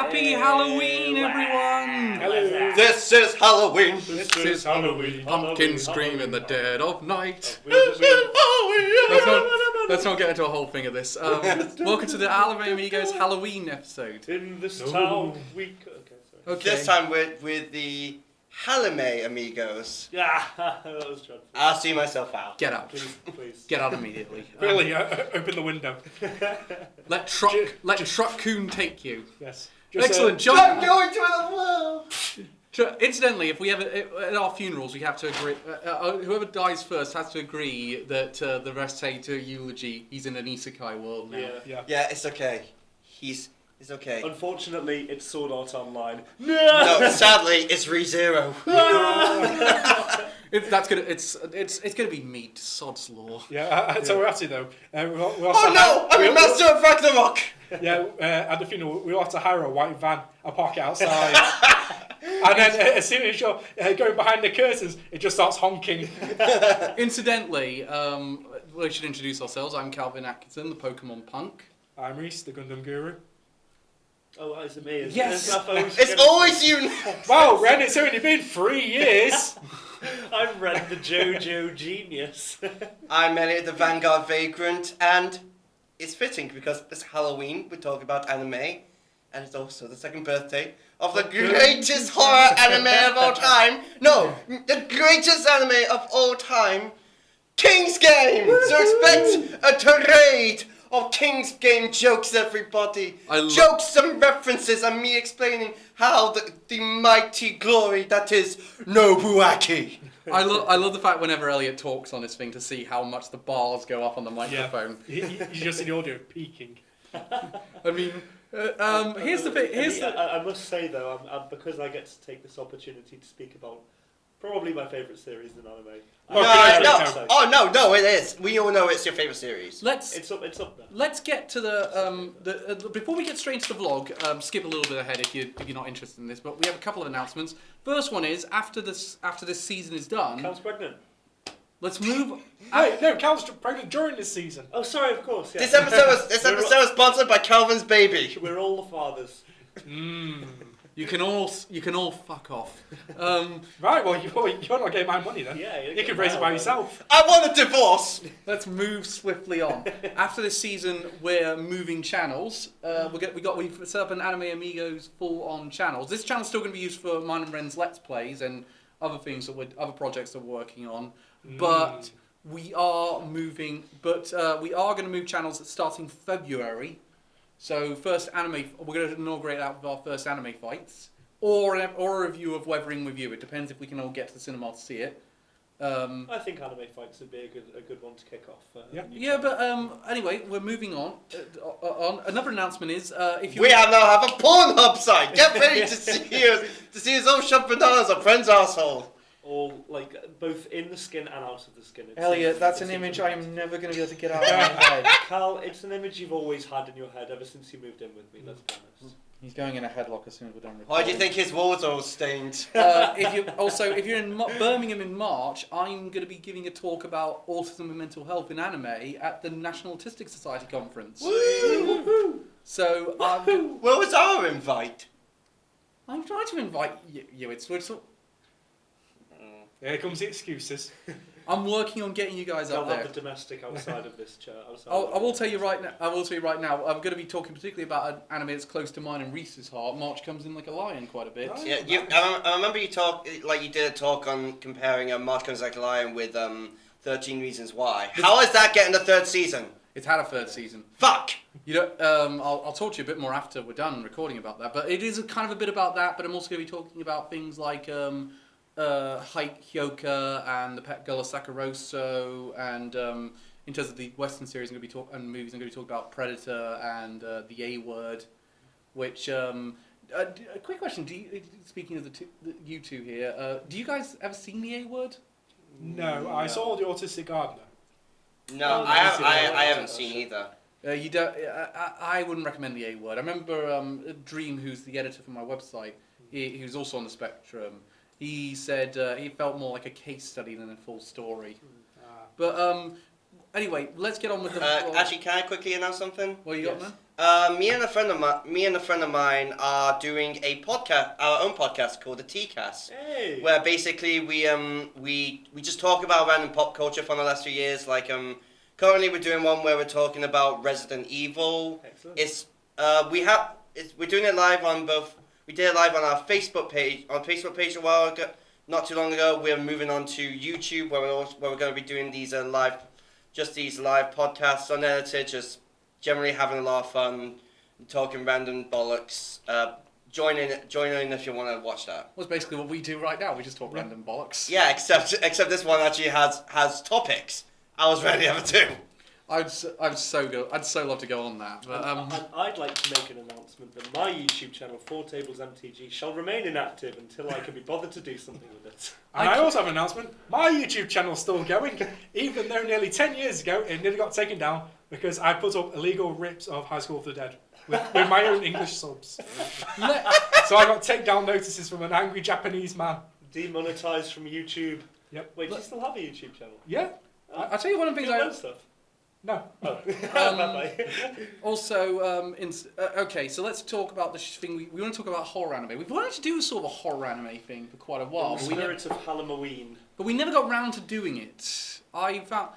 Happy Halloween, everyone! Hello. This is Halloween. This is Halloween. Pumpkins scream in the dead of night. This is Halloween. Let's not get into a whole thing of this. Welcome to the Alame Amigos Halloween episode. In this town, we... Okay, sorry. Okay. This time with the Halame Amigos. Yeah, that was dreadful. I'll see myself out. Get out. Please. Get out immediately. Really, open the window. Let Truck Coon take you. Yes. Excellent, I'm John. going to the world. Incidentally, if we have at our funerals, we have to agree. Whoever dies first has to agree that the rest say to eulogy. He's in an isekai world now. Yeah. Yeah, it's okay. It's okay. Unfortunately, it's Sword Art Online. No, sadly, it's ReZero. It's gonna be meat. Sod's law. Yeah, so we're at it though. Oh no! I'm in Master of Ragnarok! Yeah, at the funeral, we'll have to hire a white van, a pocket outside. And then as soon as you're going behind the curtains, it just starts honking. Incidentally, we should introduce ourselves. I'm Calvin Atkinson, the Pokemon Punk. I'm Reese, the Gundam Guru. Oh, is it me? Yes. It's always you! Wow, Ren, it's only been 3 years! I'm Ren the JoJo Genius. I'm Elliot the Vanguard Vagrant, and it's fitting because it's Halloween, we talk about anime, and it's also the second birthday of the greatest horror anime of all time. No, the greatest anime of all time, King's Game! So expect a tirade of King's Game jokes, everybody. Jokes and references and me explaining how the mighty glory that is Nobuaki. I love the fact whenever Elliot talks on his thing to see how much the bars go up on the microphone. Yeah. You just see the audio peaking. I mean, here's the thing. I must say though, I'm because I get to take this opportunity to speak about probably my favourite series in anime. No, it is. We all know it's your favourite series. It's up there. Let's get to the before we get straight into the vlog. Skip a little bit ahead if you're not interested in this, but we have a couple of announcements. First one is after this season is done. Cal's pregnant. Let's move. Wait, no, Cal's pregnant during this season. Oh, sorry, of course. Yeah. This episode is sponsored by Calvin's Baby. We're all the fathers. You can all fuck off. Right, well, you're not getting my money then. Yeah, you can raise it by yourself. I want a divorce. Let's move swiftly on. After this season, we're moving channels. We've set up an Anime Amigos full-on channels. This channel's still going to be used for mine and Ren's Let's Plays and other things other projects that we're working on. But we are moving. But we are going to move channels starting February. So we're going to inaugurate that with our first anime fights, or a review of Weathering with You. It depends if we can all get to the cinema to see it. I think anime fights would be a good one to kick off. Anyway, we're moving on. Another announcement is We now have a Pornhub site. Get ready to see us all shove bananas on Friend's asshole. All both in the skin and out of the skin. Elliot, that's an image I am never going to be able to get out of my head. Cal, it's an image you've always had in your head ever since you moved in with me. Let's be honest. He's going in a headlock as soon as we're done recording. Why do you think his walls are all stained? If you're in Birmingham in March, I'm going to be giving a talk about autism and mental health in anime at the National Autistic Society conference. Woo! So where was our invite? I'm trying to invite you. It's Here comes the excuses. I'm working on getting you guys I'll up there. have the domestic outside of this chair. I will tell you right now. I'm going to be talking particularly about an anime that's close to mine and Reese's heart. March comes in like a lion quite a bit. Oh, Yeah, I remember you did a talk on comparing March Comes Like a Lion with 13 Reasons Why. How is that getting a third season? It's had a third season. Fuck! You know, I'll talk to you a bit more after we're done recording about that. But it is kind of a bit about that. But I'm also going to be talking about things like Hyoka and the Pet Girl of Sakaroso, and in terms of the Western series, I'm going to be movies. I'm going to be talking about Predator and the A Word. Which a quick question: speaking of you two here, do you guys ever seen the A Word? No, I saw The Autistic Gardener. No, I haven't seen either. You don't. I wouldn't recommend the A Word. I remember Dream, who's the editor for my website, he was also on the spectrum. He said he felt more like a case study than a full story. But anyway, let's get on with the... Actually, can I quickly announce something? What you got, man? Me and a friend of mine are doing our own podcast called the T-Cast, Hey. where basically we just talk about random pop culture from the last few years. Like currently we're doing one where we're talking about Resident Evil. Excellent. We're doing it live on both. We did it live on our Facebook page a while ago, not too long ago. We're moving on to YouTube where we're going to be doing these live podcasts unedited, just generally having a lot of fun, talking random bollocks. Join in if you want to watch that. Well, it's basically what we do right now. We just talk random bollocks. Yeah, except this one actually has topics. I was ready to have two. I'd so love to go on that. But I'd like to make an announcement that my YouTube channel, 4 Tables MTG, shall remain inactive until I can be bothered to do something with it. And I also have an announcement. My YouTube channel's still going, even though nearly 10 years ago it nearly got taken down because I put up illegal rips of High School of the Dead with my own English subs. So I got takedown notices from an angry Japanese man. Demonetized from YouTube. Yep. Wait, do you still have a YouTube channel? Yeah. I'll tell you one of the things Do you stuff? No. Oh. Also, okay, so let's talk about the thing. We want to talk about horror anime. We've wanted to do a sort of a horror anime thing for quite a while, In the spirit of Halloween. but we never got round to doing it. I found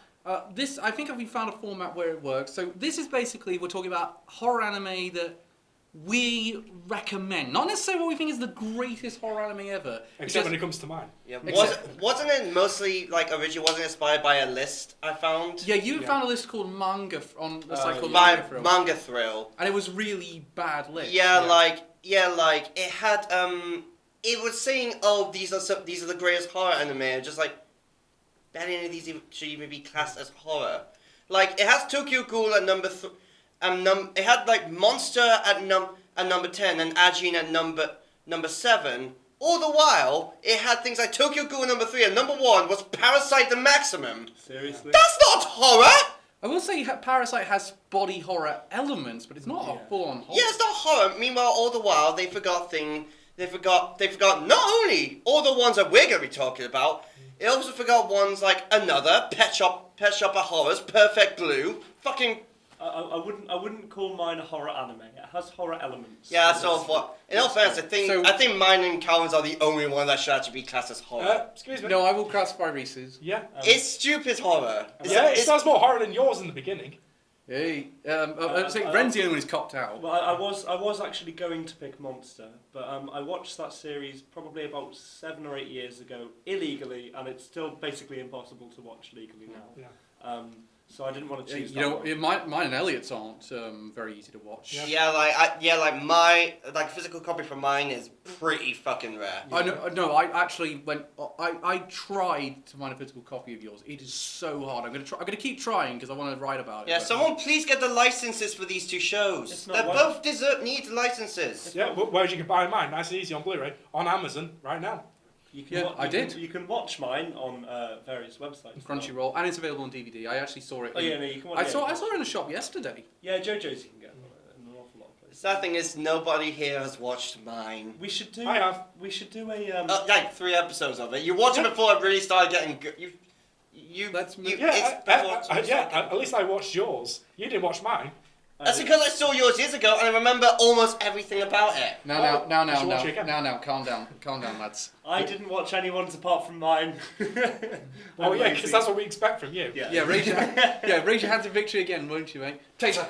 this. I think we found a format where it works. So this is basically we're talking about horror anime that we recommend, not necessarily what we think is the greatest horror anime ever. Except when it comes to mine. Yeah, Except- wasn't it mostly like originally wasn't inspired by a list I found? Yeah, you found a list called manga on the site called By Manga Thrill, Manga Thrill. and it was really bad list. Like it had it was saying, oh, these are the greatest horror anime, and just like barely any of these should even be classed as horror. Like it has Tokyo Ghoul at number it had like Monster at number 10 and Ajin at number 7. All the while, it had things like Tokyo Ghoul number 3 and number 1 was Parasite the Maximum. Seriously? That's not horror! I will say Parasite has body horror elements, but it's not a full-on horror. Yeah, it's not horror. Meanwhile, all the while, they forgot not only all the ones that we're going to be talking about, they also forgot ones like Another, Pet Shop of Horrors, Perfect Blue, fucking... I wouldn't call mine a horror anime. It has horror elements. Yeah, that's all for... In all fairness, I think mine and Calvin's are the only ones that should actually be classed as horror. Excuse me. No, I will classify Reese's. Yeah. It's stupid horror. It sounds more horror than yours in the beginning. Hey, I think Ren's the only one who's copped out. Well, I was actually going to pick Monster, but I watched that series probably about 7 or 8 years ago illegally, and it's still basically impossible to watch legally now. Yeah. So I didn't want to choose. Mine and Elliot's aren't very easy to watch. My physical copy for mine is pretty fucking rare. I actually went. I tried to find a physical copy of yours. It is so hard. I'm gonna keep trying because I want to write about it. Yeah, someone please get the licenses for these two shows. They both need licenses. Yeah, where you can buy mine, nice and easy on Blu-ray, on Amazon right now. You can watch mine on various websites. Crunchyroll, and it's available on DVD. I actually saw it. You can watch it. I saw it in a shop yesterday. Yeah, JoJo's you can get in an awful lot of places. The sad thing is, nobody here has watched mine. We should do. I have. We should do a. Like 3 episodes of it. You watched it before it really started getting good. At least I watched yours. You didn't watch mine. That's because I saw yours years ago and I remember almost everything about it. Now, calm down, lads. I didn't watch anyone's apart from mine. Because that's what we expect from you. Yeah, raise your hands in victory again, won't you, mate? Taser.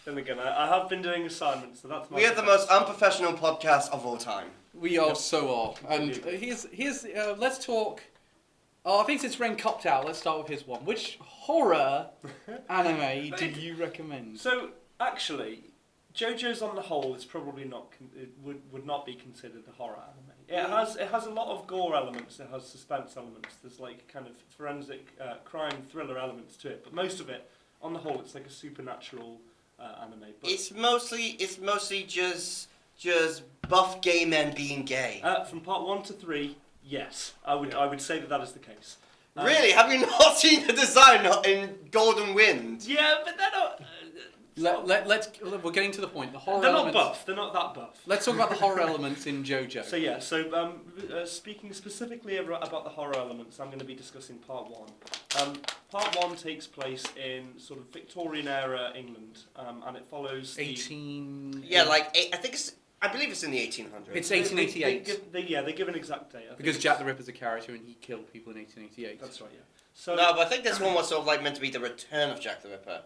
Then again, I have been doing assignments, so that's my... We are the most unprofessional podcast of all time. We are and here's let's talk. I think since Ren copped out, let's start with his one. Which horror anime did you recommend? So, actually, JoJo's on the whole is probably not would not be considered a horror anime. It has a lot of gore elements. It has suspense elements. There's like kind of forensic crime thriller elements to it. But most of it, on the whole, it's like a supernatural anime. But it's mostly just buff gay men being gay. From part 1 to 3. Yes, I would say that is the case. Really? Have you not seen the design in Golden Wind? Yeah, but they're not. We're getting to the point. The horror They're not elements. buff. They're not that buff. Let's talk about the horror elements in JoJo. So yeah, speaking specifically about the horror elements, I'm going to be discussing part one. Part one takes place in sort of Victorian era England, and it follows 18. Yeah, like I believe it's in the 1800s. It's 1888. They give an exact date. I think Because it's- Jack the Ripper's a character and he killed people in 1888. That's right. Yeah. So No, but I think this one was sort of like meant to be the return of Jack the Ripper,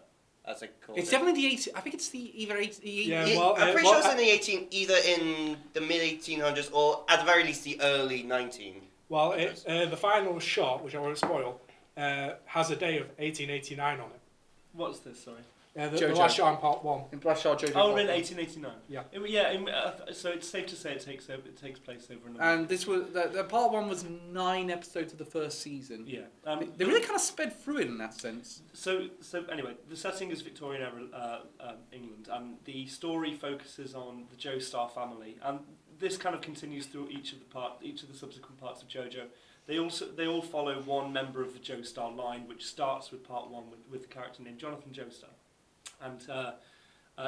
as it called It's it. definitely the 18. I think it's the either 18. Yeah, Yeah, well, I'm pretty well, sure it's in the either in the mid 1800s or at the very least the early 19. Well, the final shot, which I won't spoil, has a day of 1889 on it. what's this? Sorry. The JoJo. last shot in part one. In Blashar JoJo. Oh, Part in One. 1889. Yeah. So it's safe to say it takes place over another. And this was the part one was 9 episodes of the first season. Yeah. They really kind of sped through it in that sense. So anyway, the setting is Victorian era England, and the story focuses on the Joestar family, and this kind of continues through each of the subsequent parts of JoJo. They all follow one member of the Joestar line, which starts with part one with the character named Jonathan Joestar, and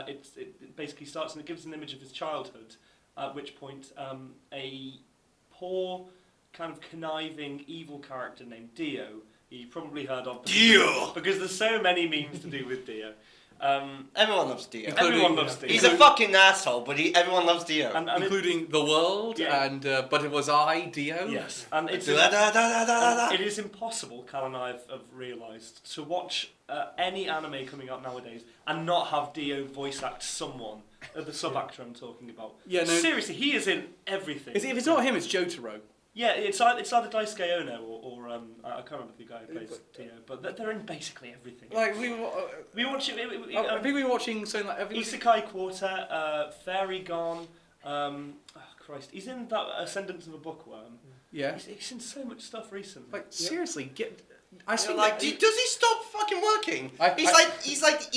it basically starts and it gives an image of his childhood, at which point a poor, kind of conniving, evil character named Dio, you probably heard of because there's so many memes to do with Dio. Everyone loves Dio. Everyone loves Dio. He's a fucking asshole, but everyone loves Dio. And Including the world, Yeah. and but it was I, Dio. yes, and it's Da-da-da-da-da-da. it is impossible, Cal and I have realised, to watch any anime coming up nowadays and not have Dio voice act someone, the sub actor I'm talking about. Yeah, no. Seriously, he is in everything. If it's not him, it's Jotaro. Yeah, it's either Daisuke Ono or I can't remember the guy who plays Dio, but they're in basically everything. Like we were. We watch it. I think we were watching something like. Isekai Quartet, Fairy Gone. Christ, he's in that Ascendance of a Bookworm. Yeah. He's in so much stuff recently. Like seriously, get. I You're think like, that- does he stop fucking working? He's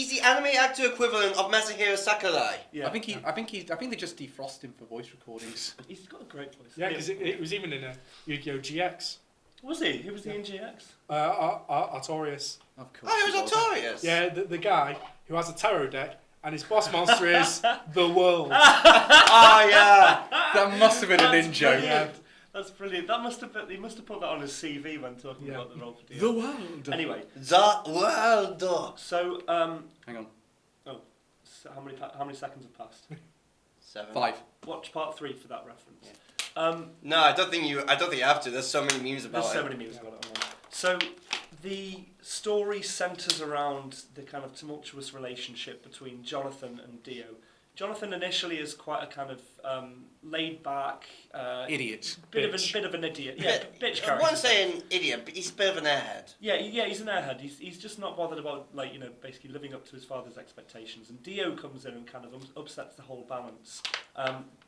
the anime actor equivalent of Masahiro Sakurai. Yeah, I think they just defrost him for voice recordings. he's got a great voice. Yeah, because it was even in a Yu-Gi-Oh! GX. Was he? Who was he in GX? Artorias. Of course. Oh, it was Artorias. Yeah, the guy who has a tarot deck, and his boss monster is the world. Oh, yeah. That must have been a That's ninja. brilliant. Yeah. That's brilliant. He must have put that on his CV when talking Yeah. about the role for The Dio. world. Anyway, The world. so Hang on. so how many seconds have passed? 7. 5. Watch part 3 for that reference. No, I don't think you have to. There's so many memes about There's it. so many memes about it online. So the story centres around the kind of tumultuous relationship between Jonathan and Dio. Jonathan initially is quite a kind of laid back Idiot. bit Bitch. of an idiot. Yeah, bitch I character. won't say an idiot, but he's a bit of an airhead. Yeah, he's an airhead. He's just not bothered about, like, basically living up to his father's expectations. And Dio comes in and kind of upsets the whole balance.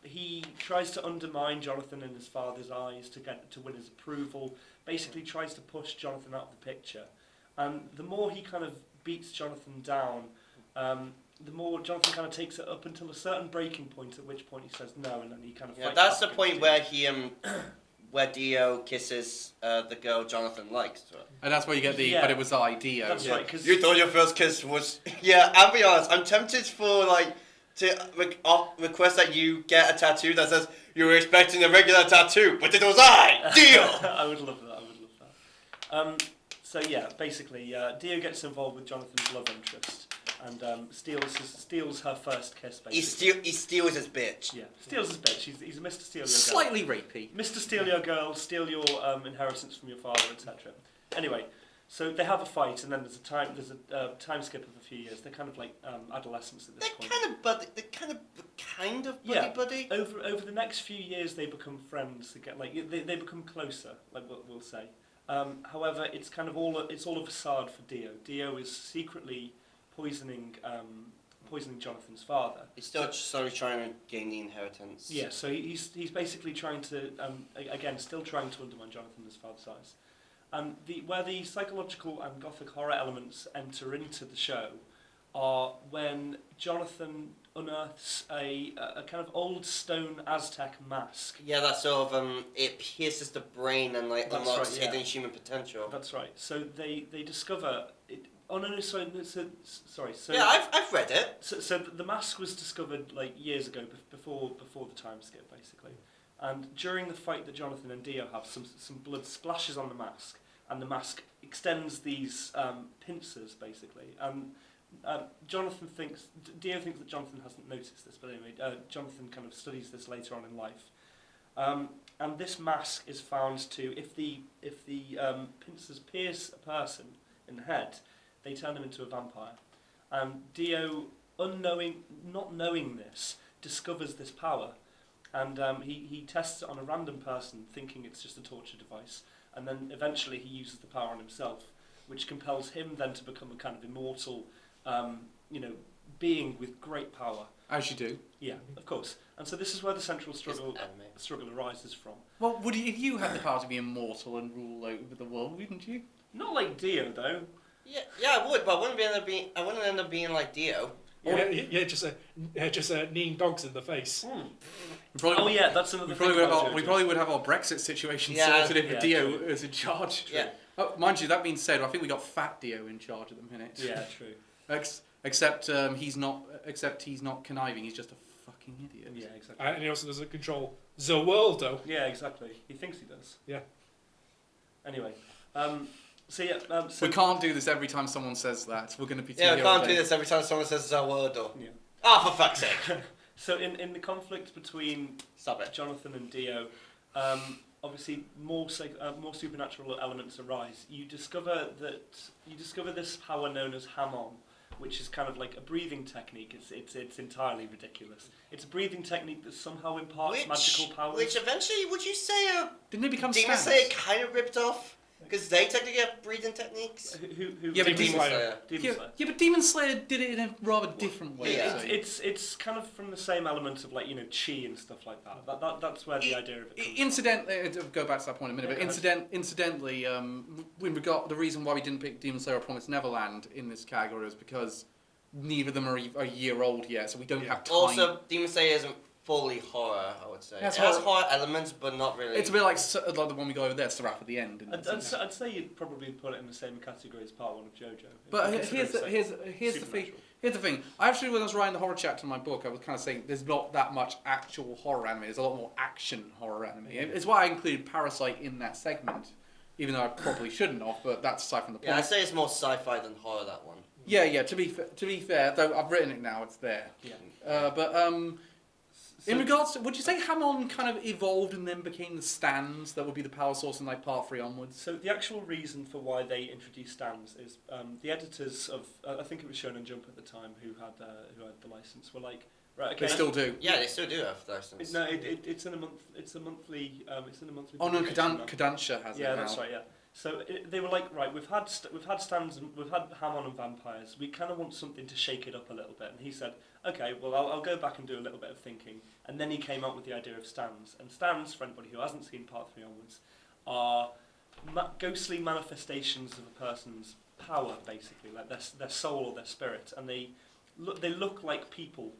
He tries to undermine Jonathan in his father's eyes to win his approval. Basically tries to push Jonathan out of the picture. And the more he kind of beats Jonathan down, the more Jonathan kind of takes it up until a certain breaking point, at which point he says no, and then he kind of Yeah, fights that's back the point against where where Dio kisses the girl Jonathan likes. And that's where you get the. Yeah. But it was I, Dio. That's right, 'cause You thought your first kiss was... Yeah, I'll be honest. I'm tempted to request that you get a tattoo that says you were expecting a regular tattoo, but it was I, Dio. I would love that. So yeah, basically, Dio gets involved with Jonathan's love interest and steals her first kiss. Basically, He steals his bitch. yeah, steals his bitch. He's a Mr. Steal Your Girl. Slightly rapey. Mr. Steal Your Girl, steal your inheritance from your father, etc. Anyway, so they have a fight, and then there's a time skip of a few years. They're kind of like adolescents at this They're point. kind of Yeah. buddy. Over the next few years, they become friends. They become closer, like we'll say. However, it's kind of all a facade for Dio. Dio is secretly poisoning Jonathan's father. He's still slowly trying to gain the inheritance. Yeah, so he's basically trying to still trying to undermine Jonathan in his father's eyes. And where the psychological and gothic horror elements enter into the show are when Jonathan unearths a kind of old stone Aztec mask. Yeah, that sort of it pierces the brain and That's unlocks right, yeah. hidden human potential. That's right. So they discover Oh no, sorry. Sorry. So Yeah, I've read it. So the mask was discovered like years ago, before the time skip, basically. And during the fight that Jonathan and Dio have, some blood splashes on the mask, and the mask extends these pincers, basically. And Dio thinks that Jonathan hasn't noticed this, but anyway, Jonathan kind of studies this later on in life. And this mask is found to, if the pincers pierce a person in the head, they turn them into a vampire. And Dio, not knowing this, discovers this power, and he tests it on a random person, thinking it's just a torture device, and then eventually he uses the power on himself, which compels him then to become a kind of immortal, being with great power. As you do. Yeah, of course. And so this is where the central struggle arises from. Well, if you had the power to be immortal and rule over the world, wouldn't you? Not like Dio, though. Yeah, I would, but I wouldn't end up being like Dio. Yeah, just kneeing dogs in the face. That's another thing. We probably would have our Brexit situation sorted if Dio is in charge. True. Yeah. Oh, mind you, that being said, I think we got Fat Dio in charge at the minute. Yeah, true. Except he's not conniving. He's just a fucking idiot. Yeah, exactly. And he also doesn't control the world, though. Yeah, exactly. He thinks he does. Yeah. Anyway, we can't do this every time someone says that. We're going to be we can't do this every time someone says the word. Yeah. Ah, for fuck's sake! So in the conflict between Jonathan and Dio, obviously more supernatural elements arise. You discover this power known as Hamon, which is kind of like a breathing technique. It's entirely ridiculous. It's a breathing technique that somehow imparts magical powers. Which eventually, would you say, didn't it become Demon Slayer kind of ripped off? Because they technically have breathing techniques. Yeah, but Demon Slayer. Yeah, but Demon Slayer did it in a rather different way. Yeah. It's kind of from the same element of chi and stuff like that. That's where the idea of it comes Incidentally, I'll go back to that point in a minute. But incidentally, the reason why we didn't pick Demon Slayer or Promised Neverland in this category is because neither of them are a year old yet, so we don't have time. Also, Demon Slayer isn't fully horror, I would say. Yeah, it has horror elements, but not really. It's a bit like the one we got over there, Seraph at the end. I'd say you'd probably put it in the same category as part one of JoJo. But here's the thing. I actually, when I was writing the horror chapter in my book, I was kind of saying there's not that much actual horror anime. There's a lot more action horror anime. It's why I included Parasite in that segment, even though I probably shouldn't have. But that's aside from the point. Yeah, I'd say it's more sci-fi than horror, that one. Yeah. To be fair, though I've written it now, it's there. Yeah. In regards to, would you say Hamon kind of evolved and then became the stands that would be the power source in like part 3 onwards? So the actual reason for why they introduced stands is the editors of I think it was Shonen Jump at the time who had the license were like, right, okay. They still do. Yeah, they still do have the license. No, it's in a month. It's a monthly. Oh no, publication now. Kodansha has it now. Yeah, that's right. Yeah. So they were like, right, we've had stands and we've had Hamon and vampires. We kind of want something to shake it up a little bit. And he said, okay, well I'll go back and do a little bit of thinking. And then he came up with the idea of stands. And stands, for anybody who hasn't seen part 3 onwards, are ghostly manifestations of a person's power, basically, like their soul or their spirit. And they look like people.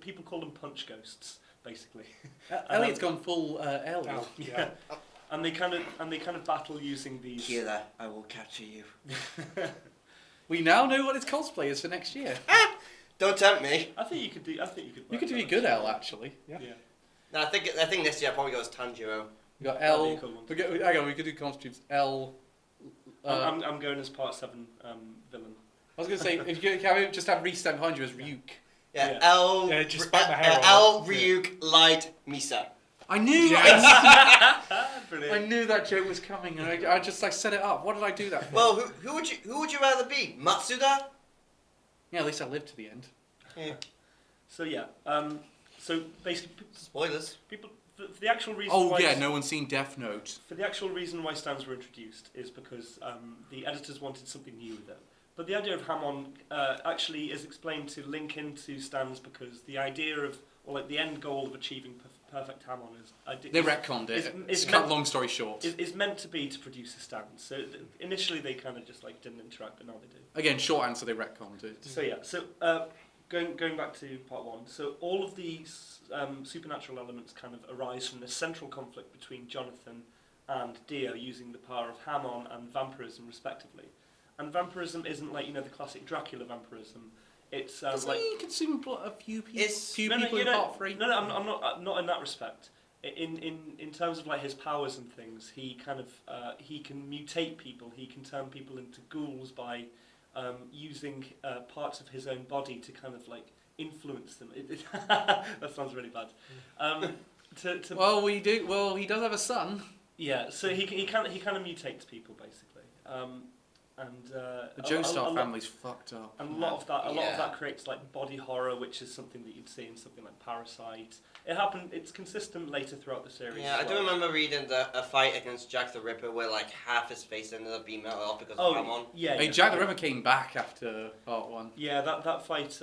People call them punch ghosts, basically. Elliot's gone full L. Oh, yeah. And they kind of battle using these. Kira, I will capture you. We now know what his cosplay is for next year. Don't tempt me. I think you could do. You could do a good L actually. Yeah. No, I think this year probably goes Tanjiro. We got L. That'd be a cool one. Hang on, we could do costumes. L. I'm going as part 7 villain. I was going to say, if you can we just have Reese stand behind you as Ryuk. Yeah. L. Yeah, just bite my hair L. off. Ryuk, Light, Misa. I knew. Brilliant. I knew that joke was coming, and I just set it up. What did I do that for? Well, who would you rather be? Matsuda? Yeah, at least I lived to the end. Yeah. So yeah. So basically, Spoilers. people. For the actual reason. Oh why yeah, no one's seen Death Note. For the actual reason why stands were introduced is because the editors wanted something new with them. But the idea of Hamon actually is explained to link into stands because the idea of, or like the end goal of achieving perfect Hamon is... They retconned it. It's cut long story short. Is meant to be to produce a stand. So initially they kind of just like didn't interact, but now they do. Again, short answer, they retconned it. So yeah, so going back to part 1. So all of these supernatural elements kind of arise from the central conflict between Jonathan and Dio using the power of Hamon and vampirism respectively. And vampirism isn't like the classic Dracula vampirism. It's Doesn't like he consume a few people? It's- Few no, people in part 3. No, I'm not in that respect. In terms of like his powers and things, he kind of he can mutate people. He can turn people into ghouls by using parts of his own body to kind of like influence them. That sounds really bad. Well, he does have a son. Yeah, so he kind of mutates people basically. The Joestar family's fucked up. And a lot of Yeah. that creates like body horror, which is something that you'd see in something like Parasite. It's consistent later throughout the series. Yeah, I as do well. remember reading a fight against Jack the Ripper where like half his face ended up being melted off because of Hamon. Yeah. Hey, Jack the Ripper came back after part 1. Yeah, that fight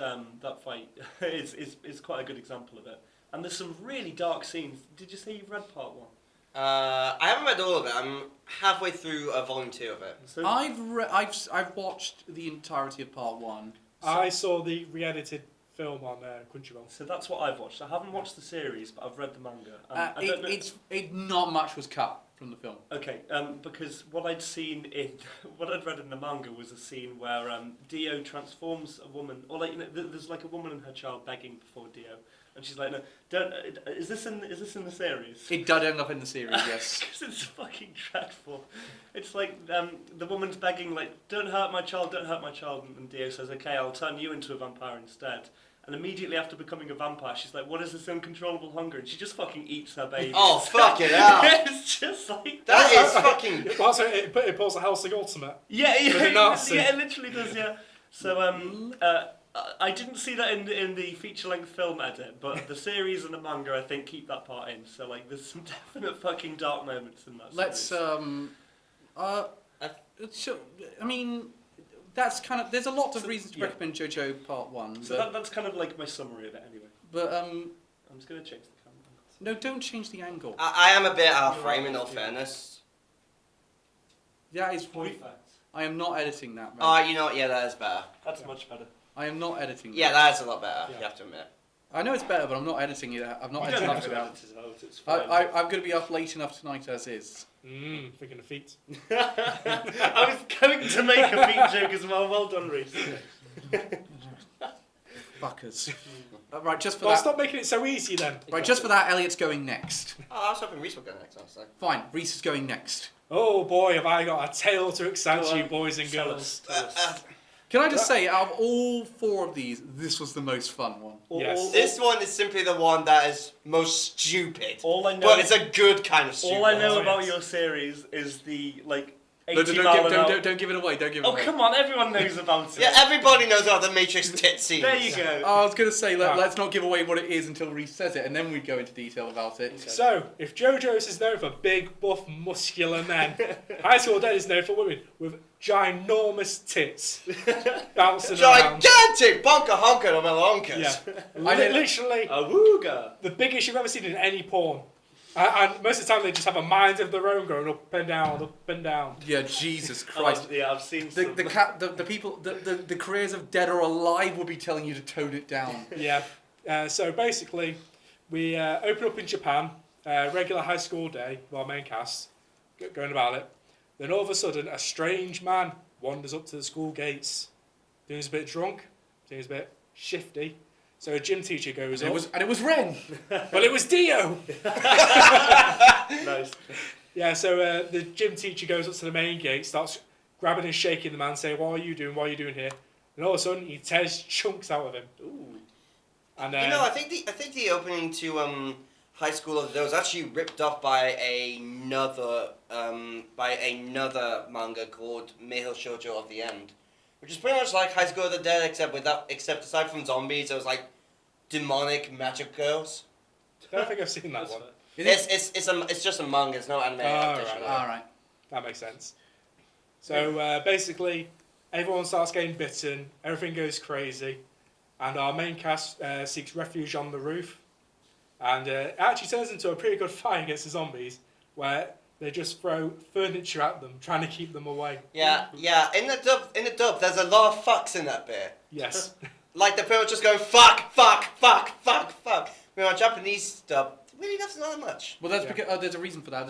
is quite a good example of it. And there's some really dark scenes. Did you say you've read part 1? I haven't read all of it. I'm halfway through volume 2 of it. So I've watched the entirety of part 1. I saw the re-edited film on Crunchyroll. So that's what I've watched. I haven't watched the series, but I've read the manga. And I don't know. Not much was cut from the film. Okay, because what I'd read in the manga was a scene where Dio transforms a woman, or like there's like a woman and her child begging before Dio, and she's like, "No, don't." Is this in the series? It did end up in the series, yes. Because it's fucking dreadful. It's like the woman's begging, like, "Don't hurt my child, don't hurt my child," and Dio says, "Okay, I'll turn you into a vampire instead." And immediately after becoming a vampire, she's like, "What is this uncontrollable hunger?" And she just fucking eats her baby. Oh, fuck it out. It's just like That is fucking... Also, it pulls a Helsing Ultimate. yeah, With a Nazi. it literally does. Yeah. So I didn't see that in the feature-length film edit, but the series and the manga I think keep that part in. So like, there's some definite fucking dark moments in that. Let's series. I mean, that's kind of. There's a lot of reasons to yeah. recommend JoJo Part 1. So that's kind of like my summary of it anyway. But I'm just gonna change the camera. no, don't change the angle. I am a bit out of You're frame right, in all yeah. fairness. That is. Perfect. I am not editing that. Oh, Right? you know what? Yeah, that is better. That's much better. I am not editing. Yeah, that. that is a lot better, Yeah. you have to admit. I know it's better, but I'm not editing it. I'm not You editing don't it have to out. edit it out. It's fine. I'm going to be up late enough tonight as is. Thinking of feet. I was going to make a feet joke as well. Well done, Reese. Fuckers. Right, just for Well, that. stop making it so easy then. Right, just for that, Elliot's going next. Oh, I was hoping Reese would go next, honestly. Fine, Reese is going next. Oh boy, have I got a tale to excite Go you on. boys and Tell girls. us, tell us. Can I just say, out of all 4 of these, this was the most fun one. Yes. This one is simply the one that is most stupid. All I know. But it's a good kind of stupid. all I know Oh, about yes. your series is the like No, 80 mile an hour. don't give it away, don't give it Oh away. come on, everyone knows about it. Yeah, everybody knows how the Matrix tit scenes. There you go. I was going to say, Ah. let's not give away what it is until Reese says it, and then we go into detail about it. Okay. So, if JoJo's is known for big, buff, muscular men, High School Dead is known for women with ginormous tits bouncing around. Gigantic bonker honker of melonkas. Yeah, I did- literally Awooga. the biggest you've ever seen in any porn. And most of the time they just have a mind of their own going up and down, up and down. Yeah, Jesus Christ. Yeah, I've seen The some. the people, the careers of Dead or Alive will be telling you to tone it down. Yeah. So basically, we open up in Japan, regular high school day, our main cast, going about it. Then all of a sudden, a strange man wanders up to the school gates. Seems a bit drunk, seems a bit shifty. So a gym teacher goes And up. it was Ren. Well, it was Dio! Nice. Yeah, so the gym teacher goes up to the main gate, starts grabbing and shaking the man, saying, "What are you doing? What are you doing here?" And all of a sudden, he tears chunks out of him. Ooh. And You know, I think the opening to High School of the Dead was actually ripped off by another manga called Meihou Shoujo of the End, which is pretty much like High School of the Dead, except aside from zombies, it was like demonic magic girls. I don't think I've seen that That's one. fair. It's just a manga. It's no anime adaptation. right. All right. That makes sense. So basically, everyone starts getting bitten, everything goes crazy, and our main cast seeks refuge on the roof. And it actually turns into a pretty good fight against the zombies, where they just throw furniture at them, trying to keep them away. Yeah. In the dub, there's a lot of fucks in that bit. Yes. Like they're pretty much just going fuck, fuck, fuck, fuck, fuck. When our Japanese dub, really that's not much. Well, that's Yeah. because there's a reason for that.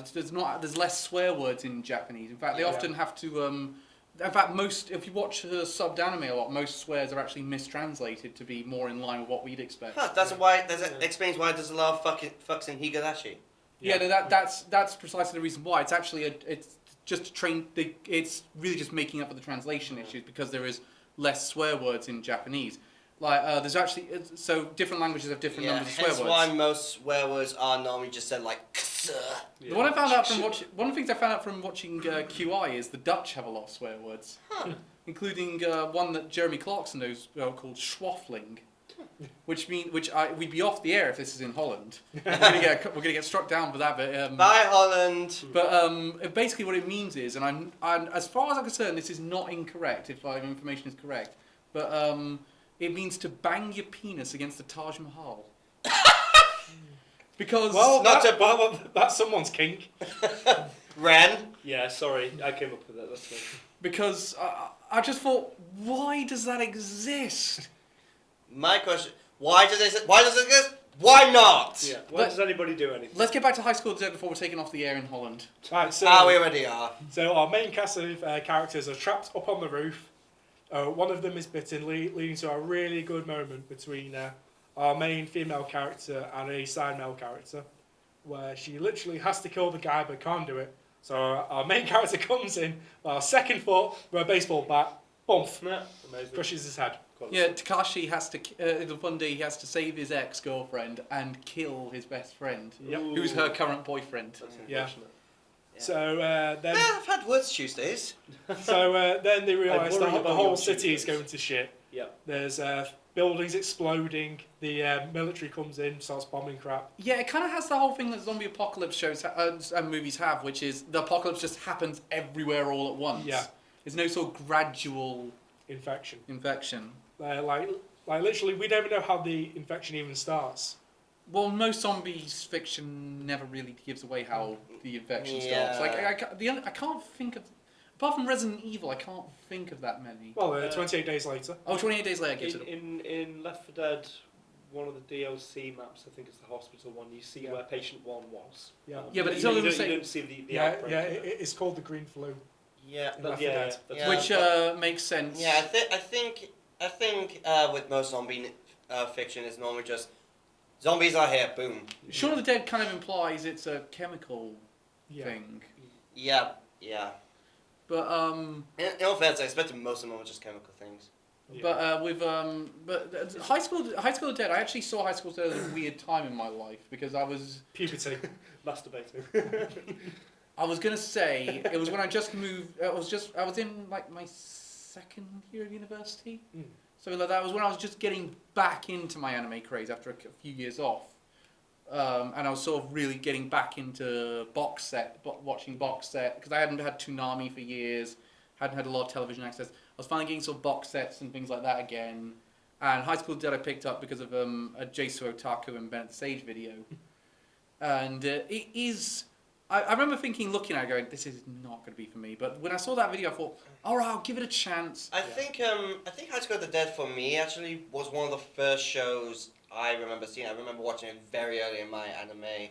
There's less swear words in Japanese. In fact, they Yeah. often have to In fact, if you watch her subbed anime a lot, most swears are actually mistranslated to be more in line with what we'd expect. Huh, that's why. Explains why there's a lot of fucks in Higurashi. Yeah, no, that's precisely the reason why. It's actually it's just to train. It's really just making up for the translation issues because there is less swear words in Japanese. Like there's actually so different languages have different numbers of swear words. That's why most swear words are normally just said like "ksa." The one I found out from one of the things I found out from watching QI is the Dutch have a lot of swear words, including one that Jeremy Clarkson knows called schwaffling, we'd be off the air if this is in Holland. We're gonna get struck down for that. But bye Holland. But basically what it means is, and as far as I'm concerned, this is not incorrect if my information is correct, but it means to bang your penis against the Taj Mahal. Because that's someone's kink. Ren. Yeah, sorry, I came up with that. That's me. Because I just thought, why does that exist? My question: Why does it exist? Why not? Yeah. Why does anybody do anything? Let's get back to High School Dead before we're taken off the air in Holland. Right, so we already are. So our main cast of characters are trapped up on the roof. One of them is bitten, leading to a really good moment between our main female character and a side male character, where she literally has to kill the guy but can't do it. So our main character comes in, our second foot with a baseball bat, bump, crushes his head. Yeah, Takashi has to. One day he has to save his ex-girlfriend and kill his best friend, who's her current boyfriend. That's yeah. Yeah. So then. I've had worse Tuesdays. So then they realise the whole city is going to shit. Yeah. There's buildings exploding. The military comes in, starts bombing crap. Yeah, it kind of has the whole thing that zombie apocalypse shows and movies have, which is the apocalypse just happens everywhere all at once. Yeah. There's no sort of gradual infection. Like literally, we don't even know how the infection even starts. Well, most zombies fiction never really gives away how the infection starts. Like I can't think of, apart from Resident Evil, I can't think of that many. Well, 28 days later. Oh, 28 days later gives it. In Left 4 Dead, one of the DLC maps, I think it's the hospital one. You see where patient 1 was. Yeah. Yeah, but it's you only don't see the outbreak. Yeah, it's called the green flu. Yeah. Which makes sense. Yeah, I think with most zombie fiction, it's normally just zombies are here, boom. Shaun of the Dead kind of implies it's a chemical thing. Yeah. But in all fairness, I expect most of them are just chemical things. Yeah. But High School Dead, I actually saw High School Dead at a weird time in my life because I was puberty, masturbating. I was gonna say it was when I just moved. I was in like my second year of university. So like, that was when I was just getting back into my anime craze after a few years off, and I was sort of really getting back into watching box set because I hadn't had Toonami for years, hadn't had a lot of television access. I was finally getting sort of box sets and things like that again. And High School Dead I picked up because of a Jaisu Otaku and Bennett Sage video, and it is. I remember looking at it, going, "This is not going to be for me." But when I saw that video, I thought, "All right, I'll give it a chance." I think High School of the Dead for me actually was one of the first shows I remember seeing. I remember watching it very early in my anime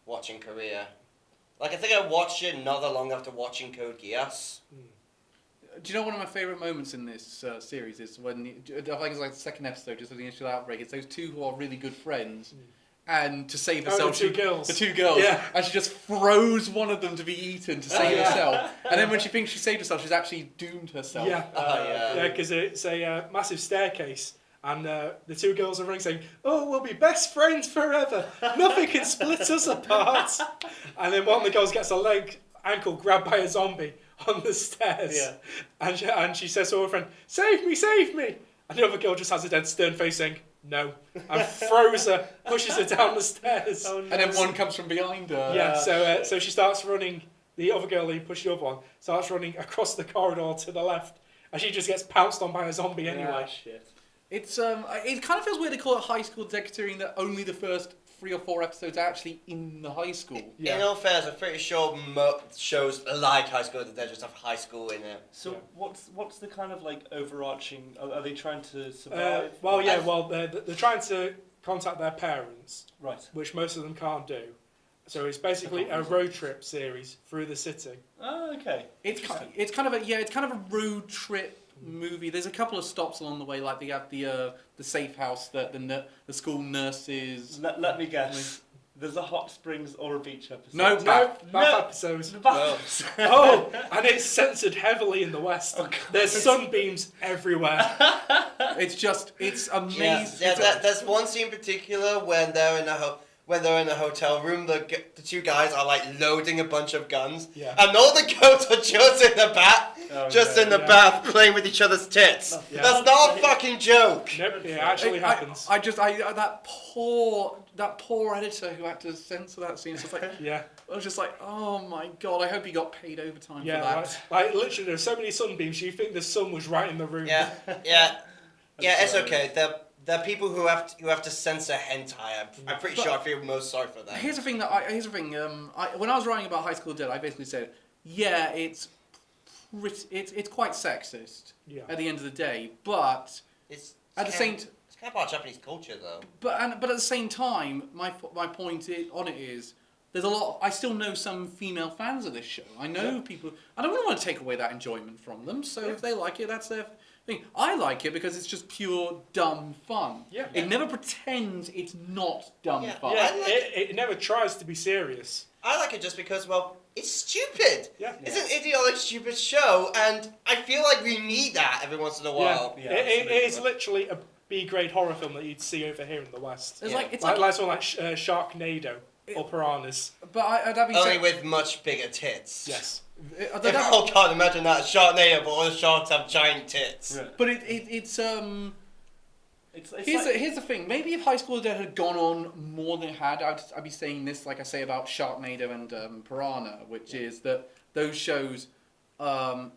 watching career. Like I think I watched it not that long after watching Code Geass. Do you know one of my favourite moments in this series is when I think it's like the second episode, just at the initial outbreak. It's those two who are really good friends. And to save herself, the two girls, and she just throws one of them to be eaten to save herself. And then when she thinks she saved herself, she's actually doomed herself. Because it's a massive staircase, and the two girls are running saying, "Oh, we'll be best friends forever. Nothing can split us apart." And then one of the girls gets a ankle grabbed by a zombie on the stairs, and she says to her friend, "Save me, save me!" And the other girl just has a dead stern face saying, "No," and throws her, pushes her down the stairs. Oh, no. And then one comes from behind her. Yeah, so she starts running, the other girl who pushed the other one, starts running across the corridor to the left, and she just gets pounced on by a zombie anyway. Shit. It's it kind of feels weird to call it High School Dead considering that only the first 3 or 4 episodes are actually in the high school. In all fairness, I'm pretty sure shows like High School of the Dead just have high school in it. So what's the kind of like overarching? Are they trying to survive? They're trying to contact their parents, right? Which most of them can't do, So it's basically a road trip series through the city. Oh, okay. It's kind of a road trip movie. There's a couple of stops along the way, like they have the safe house that the school nurses. Let me guess. There's a hot springs or a beach episode. No, Bath episodes. Bath. Oh, and it's censored heavily in the West. Oh, There's sunbeams everywhere. It's amazing. Yeah, there's one scene in particular when they're in a hotel room. The two guys are like loading a bunch of guns, and all the girls are just in the bath, bath playing with each other's tits. Yeah. That's not a fucking joke. Nope, it actually happens. That poor editor who had to censor that scene. It's just like, I was just like, oh my god, I hope he got paid overtime for that. Like literally, there's so many sunbeams. You think the sun was right in the room. Yeah. It's okay. There are people who have to censor hentai. I'm pretty sure I feel most sorry for that. Here's the thing. When I was writing about High School Dead, I basically said, it's quite sexist at the end of the day, but It's at the same kind of part of Japanese culture, though. but at the same time, my point on it is there's a lot. I still know some female fans of this show. I know people. I don't want to take away that enjoyment from them. So if they like it, that's their thing. I like it because it's just pure dumb fun. Yeah. It never pretends it's not dumb fun. Yeah, it never tries to be serious. I like it just because, well, it's stupid. Yeah. It's an idiotic, stupid show, and I feel like we need that every once in a while. Yeah, it is literally a B-grade horror film that you'd see over here in the West. It's Yeah. like something like Sharknado or Piranhas. But that being Only said, with much bigger tits. Yes. Oh god, imagine that, Sharknado, but all the sharks have giant tits. Yeah. But here's the thing. Maybe if High School Dead had gone on more than it had, I'd be saying this like I say about Sharknado and Piranha, which is that those shows are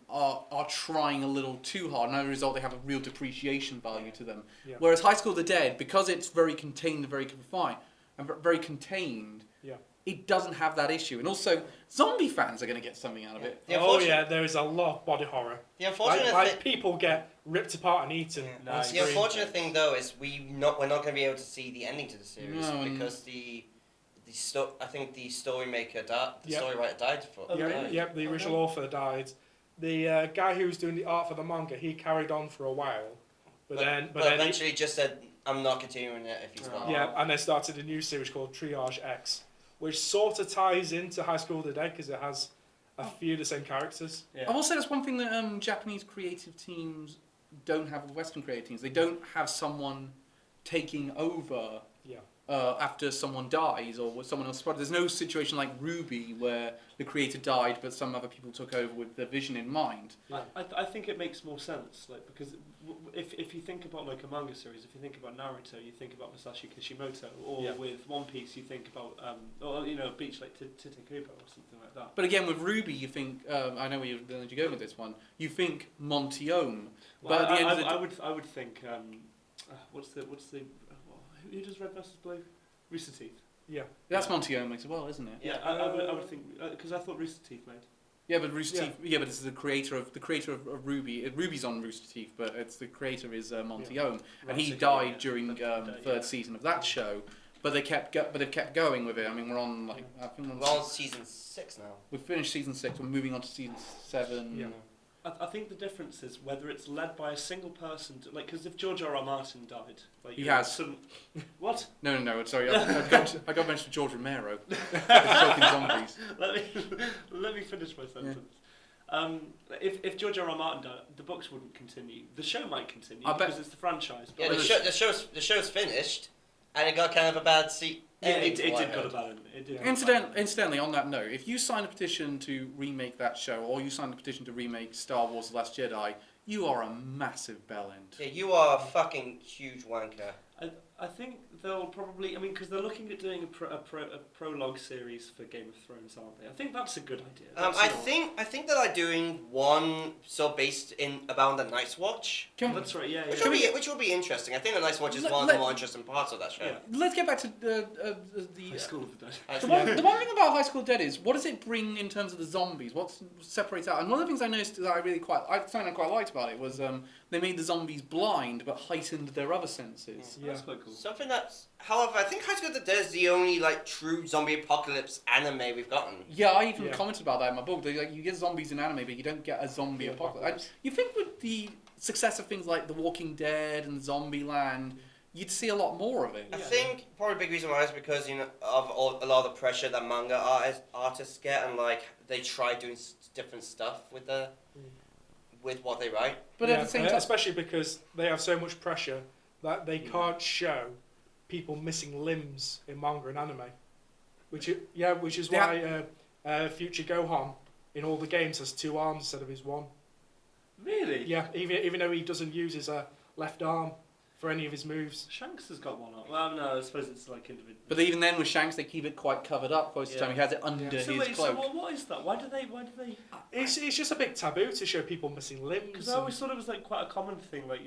trying a little too hard, and as a result they have a real depreciation value to them. Yeah. Whereas High School Dead, because it's very contained, very confined, and very contained, it doesn't have that issue. And also, zombie fans are going to get something out of it. There is a lot of body horror. The unfortunate like people get ripped apart and eaten. Yeah. On The screen. unfortunate thing, though, is we're not going to be able to see the ending to the series because I think the story maker storywriter died for. The original author died. The guy who was doing the art for the manga, he carried on for a while, but then eventually just said, "I'm not continuing it if he's not." Yeah, and they started a new series called Triage X, which sort of ties into High School Today because it has a few of the same characters. I will say that's one thing that Japanese creative teams don't have with Western creative teams. They don't have someone taking over after someone dies or someone else. There's no situation like Ruby where the creator died but some other people took over with their vision in mind. I think it makes more sense, like, because if you think about like a manga series, if you think about Naruto, you think about Masashi Kishimoto, or with One Piece, you think about a beach like Tite-Kubo or something like that. But again, with Ruby, you think I know where you're going with this one. You think Montiome, Well, but at the end of the I would think who does Red vs Blue? Rooster Teeth. Yeah, that's Montiome as well, isn't it? Yeah, I would think because I thought Rooster Teeth made. Yeah, but Rooster Teeth. Yeah, but it's the creator of Ruby. Ruby's on Rooster Teeth, but it's the creator is Montiome, and he died during third season of that show. But they've kept going with it. I mean, we're on I think we're on season 6 now. We've finished season 6. We're moving on to season 7. Yeah. I think the difference is whether it's led by a single person, because if George R. R. Martin died, he has. What? No. Sorry, I got mentioned for George Romero. Talking zombies. Let me finish my sentence. Yeah. If George R. R. Martin died, the books wouldn't continue. The show might continue because it's the franchise. Yeah, the show's finished, and it got kind of a bad seat. It did got a bad ending. Incidentally, on that note, if you sign a petition to remake that show, or you sign a petition to remake Star Wars: The Last Jedi, you are a massive bellend. Yeah, you are a fucking huge wanker. I think they'll probably, because they're looking at doing a prologue series for Game of Thrones, aren't they? I think that's a good idea. I think that they're doing one based about the Night's Watch. That's right. Yeah. Which will be interesting. I think the Night's Watch is one of the more interesting parts of that show. Yeah. Let's get back to the High School of the Dead. The one thing about High School Dead is, what does it bring in terms of the zombies? What separates out? And one of the things I noticed that something I quite liked about it was they made the zombies blind but heightened their other senses. Yeah. That's quite cool. cool. Something that's, however, I think High School of the Dead is the only like true zombie apocalypse anime we've gotten. Yeah, I even Yeah. commented about that in my book. Like, you get zombies in anime, but you don't get a zombie Yeah, apocalypse. You think with the success of things like The Walking Dead and Zombieland, you'd see a lot more of it. I think probably a big reason why is because of a lot of the pressure that manga artists get, and like they try doing different stuff with what they write. But at the same time, especially because they have so much pressure that they can't show people missing limbs in manga and anime, which is why Future Gohan in all the games has 2 arms instead of his 1. Really? Yeah, even though he doesn't use his left arm for any of his moves. Shanks has got one on. Well, no, I suppose it's like individual. but even then with Shanks, they keep it quite covered up most of the time. He has it under his So wait, cloak. so what is that? Why do they? It's just a big taboo to show people missing limbs. Because I always thought it was like quite a common thing. Like,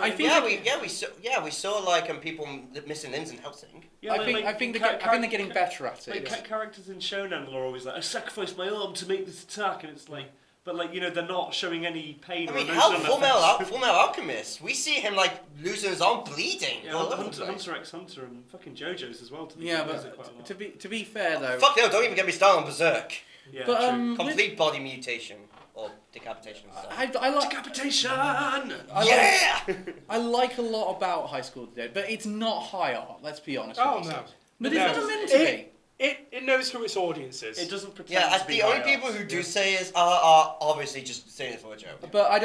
I think- we saw like people missing limbs in Helsing. Yeah, I think they're getting better at it. Like characters in shonen are always like, I sacrificed my arm to make this attack, and it's like, but like they're not showing any pain. I or mean, emotion how on their face. Full Metal Alchemist? We see him like losing his arm, bleeding. Yeah, all over the place. Hunter x Hunter and fucking JoJo's as well. Yeah, use it quite a but lot. to be fair though, Fuck no! Don't even get me started on Berserk. Yeah, but true. Complete body mutation or decapitation. I like Decapitation. I like a lot about High School of the Dead, but it's not high art. Let's be honest. Oh with no, ourselves. But No. it's not meant to be. it knows who its audience is. It doesn't pretend Yeah, to be the only high people art. who do say is are obviously just saying it for a joke. But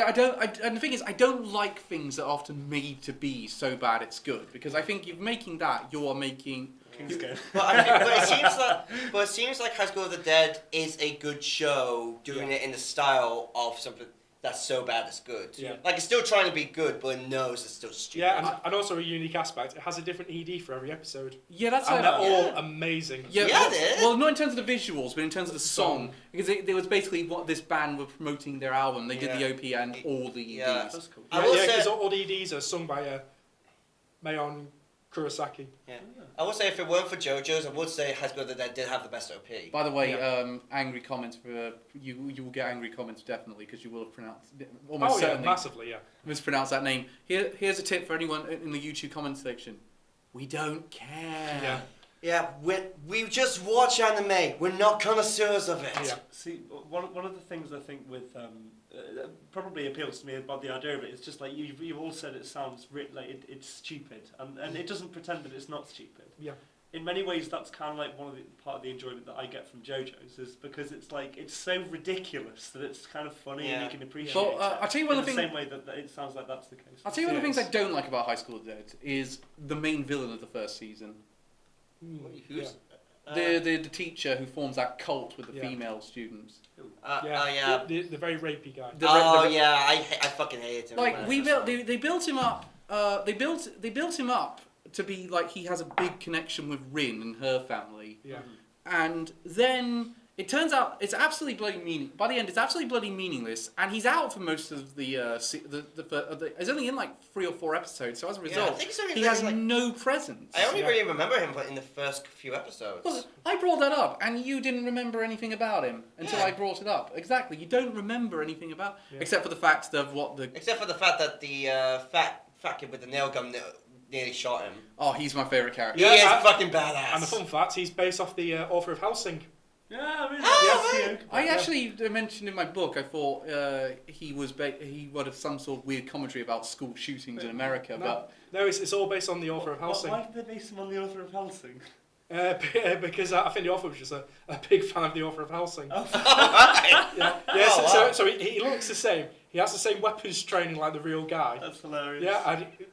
and the thing is, I don't like things that are often made to be so bad it's good, because I think if making that, you are making. King's Game. But it seems like High School of the Dead is a good show doing it in the style of something that's so bad it's good. Yeah. Like it's still trying to be good, but it knows it's still stupid. Yeah, and also a unique aspect. It has a different ED for every episode, Yeah, that's and they're how. all amazing. Yeah, well, it is. well, not in terms of the visuals, but in terms of the song, because there was basically what this band were promoting their album. They did the OP and all the EDs. Yeah. That's cool. I will say- because all the EDs are sung by Mayon Kurosaki. I would say if it weren't for JoJo's, I would say High School of the Dead did have the best OP. By the way, angry comments for you. You will get angry comments definitely because you will have pronounced almost certainly massively, yeah. mispronounced that name. Here's a tip for anyone in the YouTube comment section: we don't care. Yeah. Yeah, we just watch anime. We're not connoisseurs of it. Yeah. See, one of the things I think with probably appeals to me about the idea of it is just like you've all said it sounds like it's stupid, and it doesn't pretend that it's not stupid. Yeah. In many ways, that's kind of like part of the enjoyment that I get from JoJo's is because it's like it's so ridiculous that it's kind of funny and you can appreciate Well, it. I'll tell you one in of the the things. same way that it sounds like that's the case. I'll tell you one of the things I don't like about High School of the Dead is the main villain of the first season, Who's? the teacher who forms that cult with the Yeah. female students. Yeah. The very rapey guy. I fucking hate him. Like they built him up. They built him up to be like he has a big connection with Rin and her family. Yeah. And then it turns out it's absolutely bloody meaning. By the end, it's absolutely bloody meaningless, and he's out for most of the he's only in like 3 or 4 episodes. So as a result, I think it's only he has like- no presence. I only really remember him in the first few episodes. Well, I brought that up, and you didn't remember anything about him until I brought it up. Exactly, you don't remember anything about, except for the fact of what the. Except for the fact that the fat kid with the nail gun nearly shot him. Oh, he's my favorite character. He is fucking badass. And the fun fact, he's based off the author of Helsing. Yeah, really. Oh, I actually mentioned in my book. I thought he would have some sort of weird commentary about school shootings in America, but No, it's all based on the author of Helsing. Why did they base him on the author of Helsing? Because I think the author was just a big fan of the author of Helsing. Right. Yeah, Oh, wow. so he looks the same. He has the same weapons training like the real guy. That's hilarious.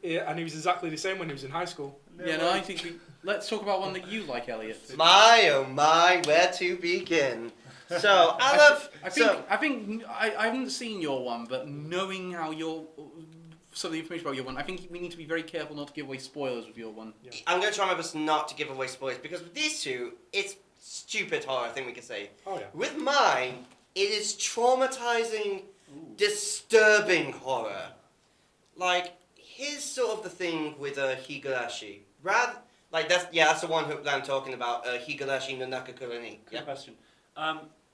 Yeah, and he was exactly the same when he was in high school. I think let's talk about one that you like, Elliot. My oh my, where to begin? So I love. I haven't seen your one, but knowing how some of the information about your one, I think we need to be very careful not to give away spoilers with your one. I'm going to try my best not to give away spoilers because with these two, it's stupid horror. I think we can say. Oh yeah. With mine, it is traumatizing, disturbing horror. Like here's sort of the thing with Higurashi. That's the one that I'm talking about. Higurashi no Nakakurani. Good question.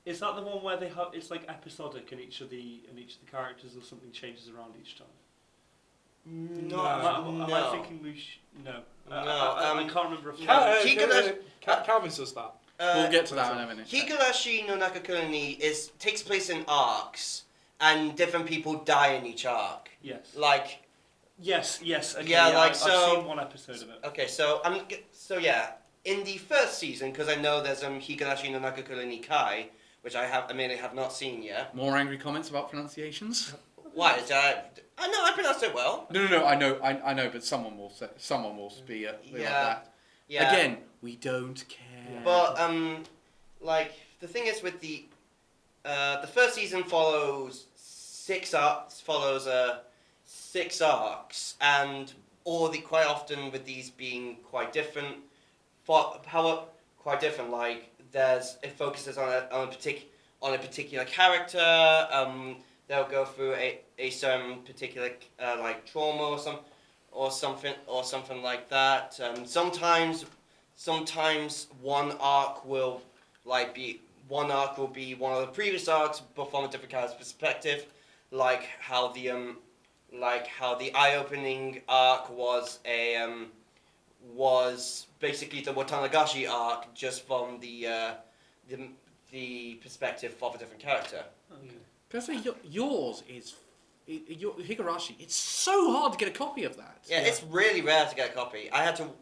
Is that the one where it's like episodic and each of the characters or something changes around each time? No, Am I thinking we no. No, I can't remember. Calvin does that. We'll get to that in a minute. Higurashi no Nakakurani takes place in arcs, and different people die in each arc. Yes. Like. Yes. Okay, I've seen one episode of it. Okay, so in the first season, because I know there's Higurashi no Nakakurani Kai, which I have not seen yet. More angry comments about pronunciations? Why? I know I pronounced it well. No. I know, but someone will be like that. Yeah. Again, we don't care. But the thing is with the first season follows six arcs, and quite often with these being quite different. Quite different. Like it focuses on a particular character. They'll go through a certain particular like trauma or something like that. Sometimes one arc will be one of the previous arcs, but from a different character's perspective, like how the eye-opening arc was basically the Watanagashi arc, just from the perspective of a different character. Okay. Can I say yours is Higurashi? It's so hard to get a copy of that. Yeah, it's really rare to get a copy. I had to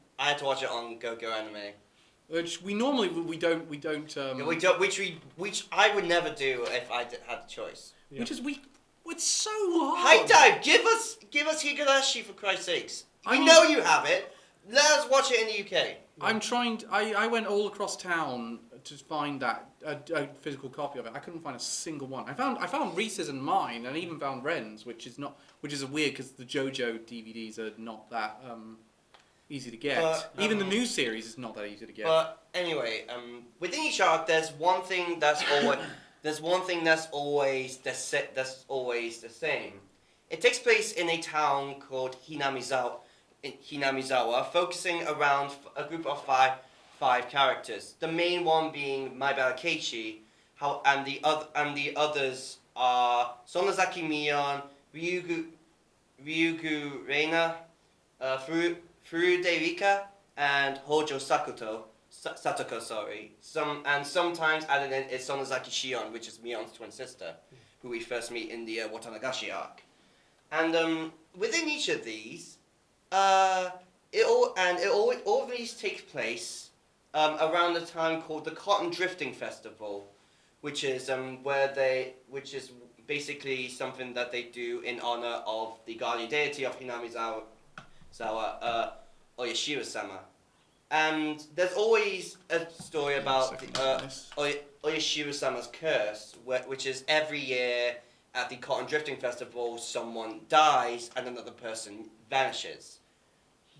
watch it on Go Anime. Which we normally we don't. Which I would never do if I had the choice. Yeah. It's so hard. High Dive, give us Higurashi for Christ's sakes. We know you have it. Let us watch it in the UK. I'm trying. I went all across town to find a physical copy of it. I couldn't find a single one. I found Reese's and mine, and I even found Ren's, which is weird because the JoJo DVDs are not that easy to get. Even the new series is not that easy to get. But anyway, within each arc, there's one thing that's always the same. It takes place in a town called Hinamizawa, focusing around a group of five characters. The main one being Maibara Keiichi, and the others are Sonozaki Mion, Ryugu Reina, Furude Rika, and Hojo Satoko, sorry. Sometimes added in is Sonozaki Shion, which is Mion's twin sister, who we first meet in the Watanagashi arc. And within each of these, all of these take place around a time called the Cotton Drifting Festival, which is basically something that they do in honor of the guardian deity of Hinamizawa, Oyashiro-sama. And there's always a story about Oyashiro-sama's curse, which is every year at the Cotton Drifting Festival, someone dies and another person vanishes.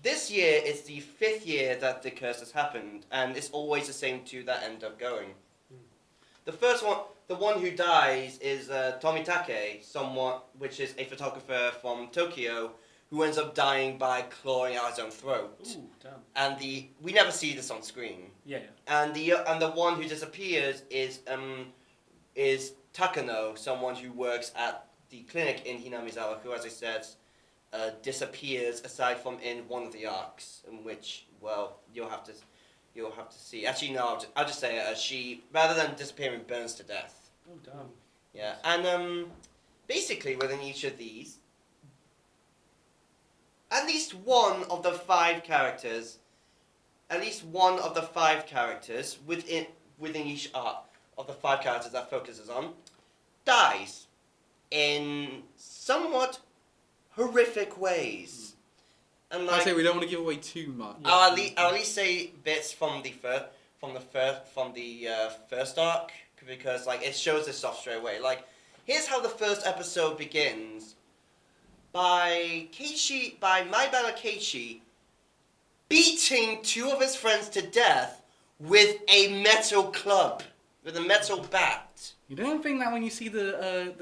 This year is the 5th year that the curse has happened, and it's always the same two that end up going. The first one, the one who dies, is Tomitake, which is a photographer from Tokyo, who ends up dying by clawing out his own throat. Ooh, damn. And we never see this on screen. Yeah. And the one who disappears is Takano, someone who works at the clinic in Hinamizawa, who, as I said, disappears aside from in one of the arcs, in which, well, you'll have to see. Actually, no, I'll just say she, rather than disappearing, burns to death. Oh, damn. Yeah, and basically within each of these, at least one of the five characters within each arc of the five characters that focuses on dies in somewhat horrific ways. And I say we don't want to give away too much. I'll at least say bits from the first arc, because it shows this off straight away. Here's how the first episode begins. By Maibara Keiichi beating two of his friends to death with a metal club, with a metal bat. You don't think that when you see the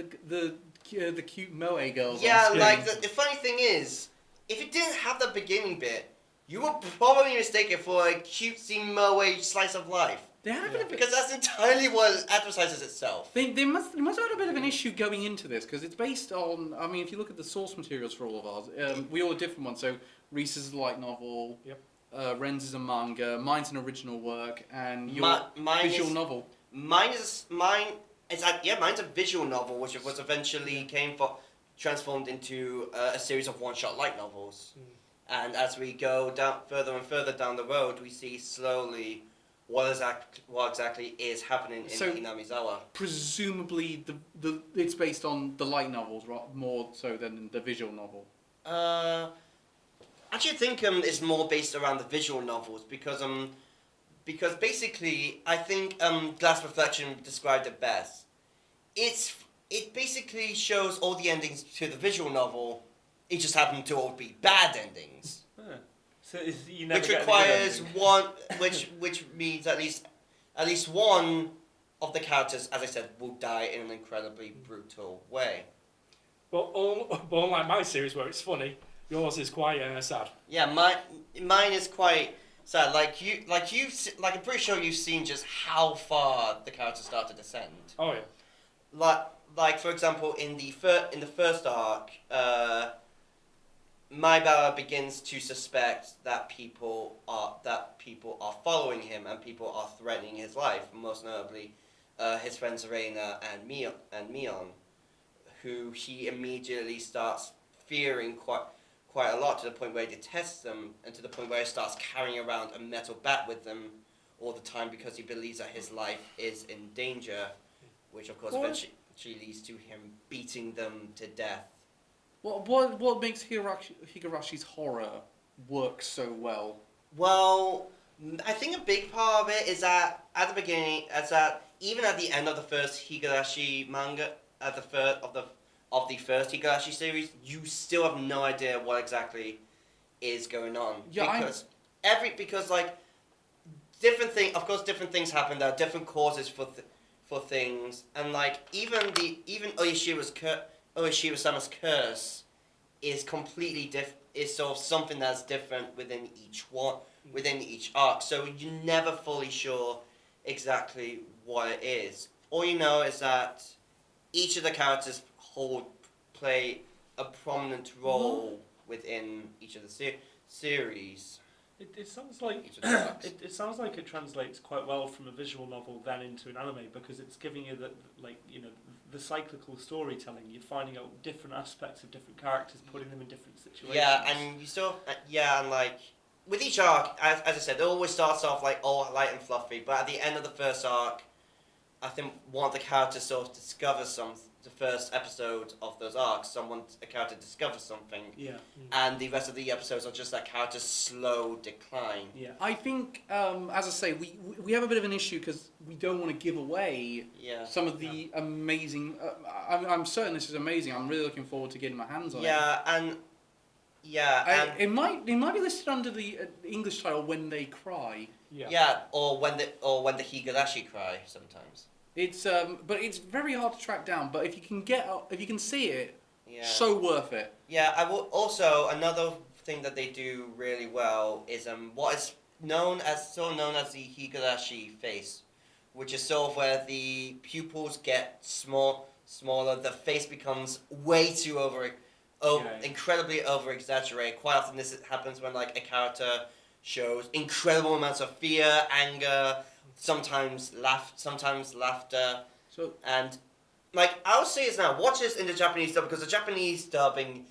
cute moe girls? Yeah, on screen. the funny thing is, if it didn't have the beginning bit, you would probably mistake it for a cutesy moe slice of life. They had a bit of Because that's entirely what advertises itself. They must have had a bit of an issue going into this because it's based on. I mean, if you look at the source materials for all of ours, we all have different ones. So Reese's is a light novel. Yep. Ren's is a manga. Mine's an original work, and your Mine visual is, novel. Mine's a visual novel, which was eventually transformed into a series of one-shot light novels. And as we go down further and further down the road, we see slowly what exactly is happening in Hinamizawa. Presumably, it's based on the light novels more so than the visual novel. Actually, I think it's more based around the visual novels because basically I think Glass Reflection described it best. It basically shows all the endings to the visual novel. It just happened to all be bad endings. So you never Which get requires the good ending. one, which means at least one of the characters, as I said, will die in an incredibly brutal way. But unlike my series where it's funny, yours is quite sad. Yeah, mine is quite sad. I'm pretty sure you've seen just how far the characters start to descend. Oh yeah. Like for example, in the first arc, Maibara begins to suspect that people are following him and people are threatening his life. Most notably, his friends Reina and Mion, who he immediately starts fearing quite a lot, to the point where he detests them, and to the point where he starts carrying around a metal bat with them all the time because he believes that his life is in danger, which of course eventually leads to him beating them to death. What makes Higarashi's horror work so well? Well, I think a big part of it is that at the beginning, even at the end of the first Higurashi manga, at the first of the first Higurashi series, you still have no idea what exactly is going on. Yeah, because like different things happen. There are different causes for things, and like even Oishiro-sama's curse is completely is sort of something that's different within each arc. So you're never fully sure exactly what it is. All you know is that each of the characters play a prominent role within each of the series. It sounds like it sounds like it translates quite well from a visual novel then into an anime, because it's giving you the cyclical storytelling. You're finding out different aspects of different characters, putting them in different situations. Yeah, and you still and like with each arc, as I said, it always starts off like all light and fluffy, but at the end of the first arc, I think one of the characters sort of discovers the first episode of those arcs, a character discovers something. Yeah. And the rest of the episodes are just that character's slow decline. Yeah. I think, as I say, we have a bit of an issue because we don't want to give away some of the amazing. I'm certain this is amazing. I'm really looking forward to getting my hands on it. It might be listed under the English title "When They Cry." Yeah, or when the Higurashi cry sometimes. It's but it's very hard to track down. But if you can see it, Yeah. so worth it. Yeah, I will also another thing that they do really well is what is known as the Higurashi face, which is sort of where the pupils get smaller, the face becomes way too incredibly over exaggerated. Quite often this happens when like a character shows incredible amounts of fear, anger, sometimes laughter. So And like I'll say this now, watch this in the Japanese dub, because the Japanese dubbing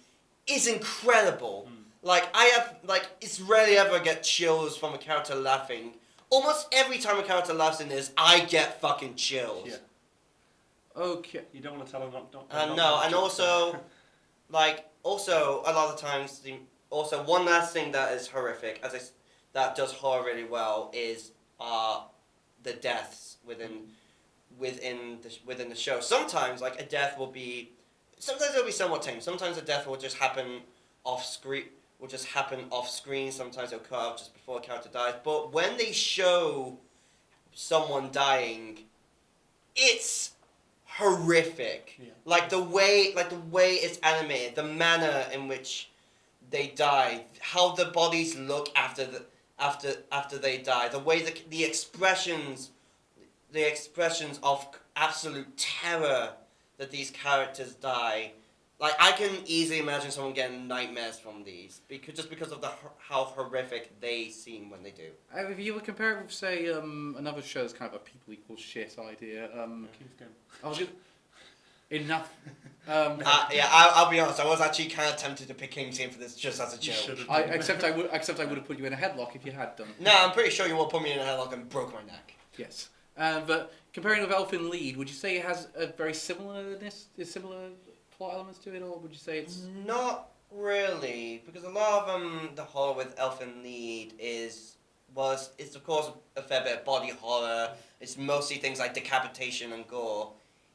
is incredible. It's rarely ever get chills from a character laughing. Almost every time a character laughs in this, I get fucking chills. Yeah. Okay. You don't want to tell them not. No, and also, also a lot of times, one last thing that is horrific, that does horror really well, is the deaths within the show. Sometimes like a death will be, sometimes it'll be somewhat tame. Sometimes a death will just happen off screen. Sometimes it'll cut off just before a character dies. But when they show someone dying, it's horrific. Yeah. Like the way it's animated, the manner in which they die, how the bodies look after they die, the way the expressions the expressions of absolute terror that these characters die. Like, I can easily imagine someone getting nightmares from these, because of how horrific they seem when they do. If you were comparing with, say, another show that's kind of a people equal shit idea, King's Game. I was gonna... Enough. I'll be honest, I was actually kind of tempted to pick King's Game for this just as a joke. Except I would have put you in a headlock if you had done. No, I'm pretty sure you will put me in a headlock and broke my neck. Yes. But comparing with Elfin Lead, would you say it has a very similar plot elements to it, or would you say it's... Not really, because a lot of the horror with Elfin Lead is of course a fair bit of body horror. It's mostly things like decapitation and gore.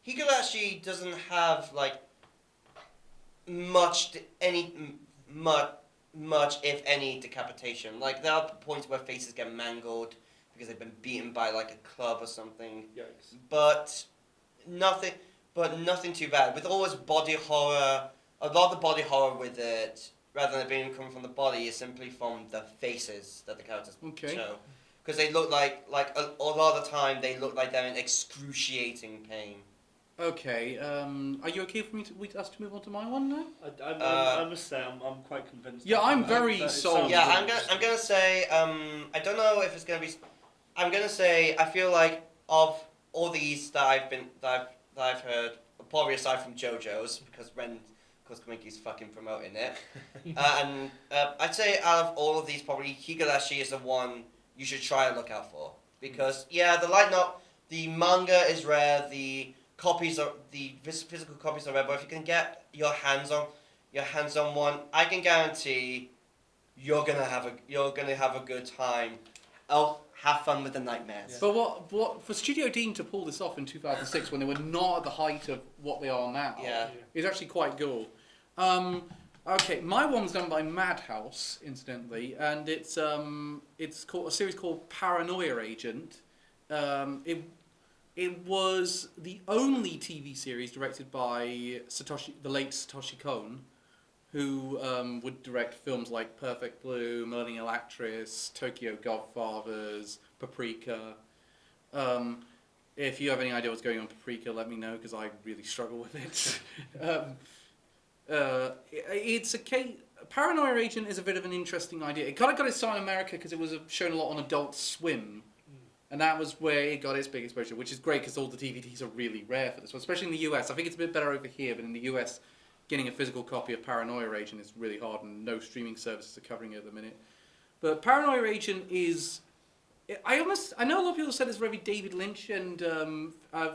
Higurashi doesn't have like much if any decapitation. Like there are points where faces get mangled because they've been beaten by like a club or something. Yikes. But nothing too bad. With all this body horror, a lot of the body horror with it, rather than it being coming from the body, is simply from the faces that the characters show. Because they look like a lot of the time they look like they're in excruciating pain. Okay. Are you okay for us to move on to my one now? I must say I'm quite convinced. Yeah, I'm very sold. Yeah, I'm gonna say I don't know if it's gonna be. I'm gonna say I feel like of all these that I've heard, probably aside from JoJo's, because Ren Komiki's fucking promoting it, and I'd say out of all of these, probably Higurashi is the one you should try and look out for, because the manga is rare, the physical copies are rare, but if you can get your hands on one, I can guarantee you're gonna have a good time. Have fun with the nightmares. Yeah. But what for Studio Dean to pull this off in 2006 when they were not at the height of what they are now, is actually quite cool. Okay, my one's done by Madhouse, incidentally, and it's called a series called Paranoia Agent. It was the only TV series directed by the late Satoshi Kon, who would direct films like Perfect Blue, Millennial Actress, Tokyo Godfathers, Paprika. If you have any idea what's going on with Paprika, let me know, because I really struggle with it. It's a case... Paranoia Agent is a bit of an interesting idea. It kind of got its start in America because it was shown a lot on Adult Swim. And that was where it got its big exposure, which is great because all the DVDs are really rare for this one, especially in the US. I think it's a bit better over here, but in the US... getting a physical copy of Paranoia Agent is really hard, and no streaming services are covering it at the minute. But Paranoia Agent is... I know a lot of people said it's very David Lynch, and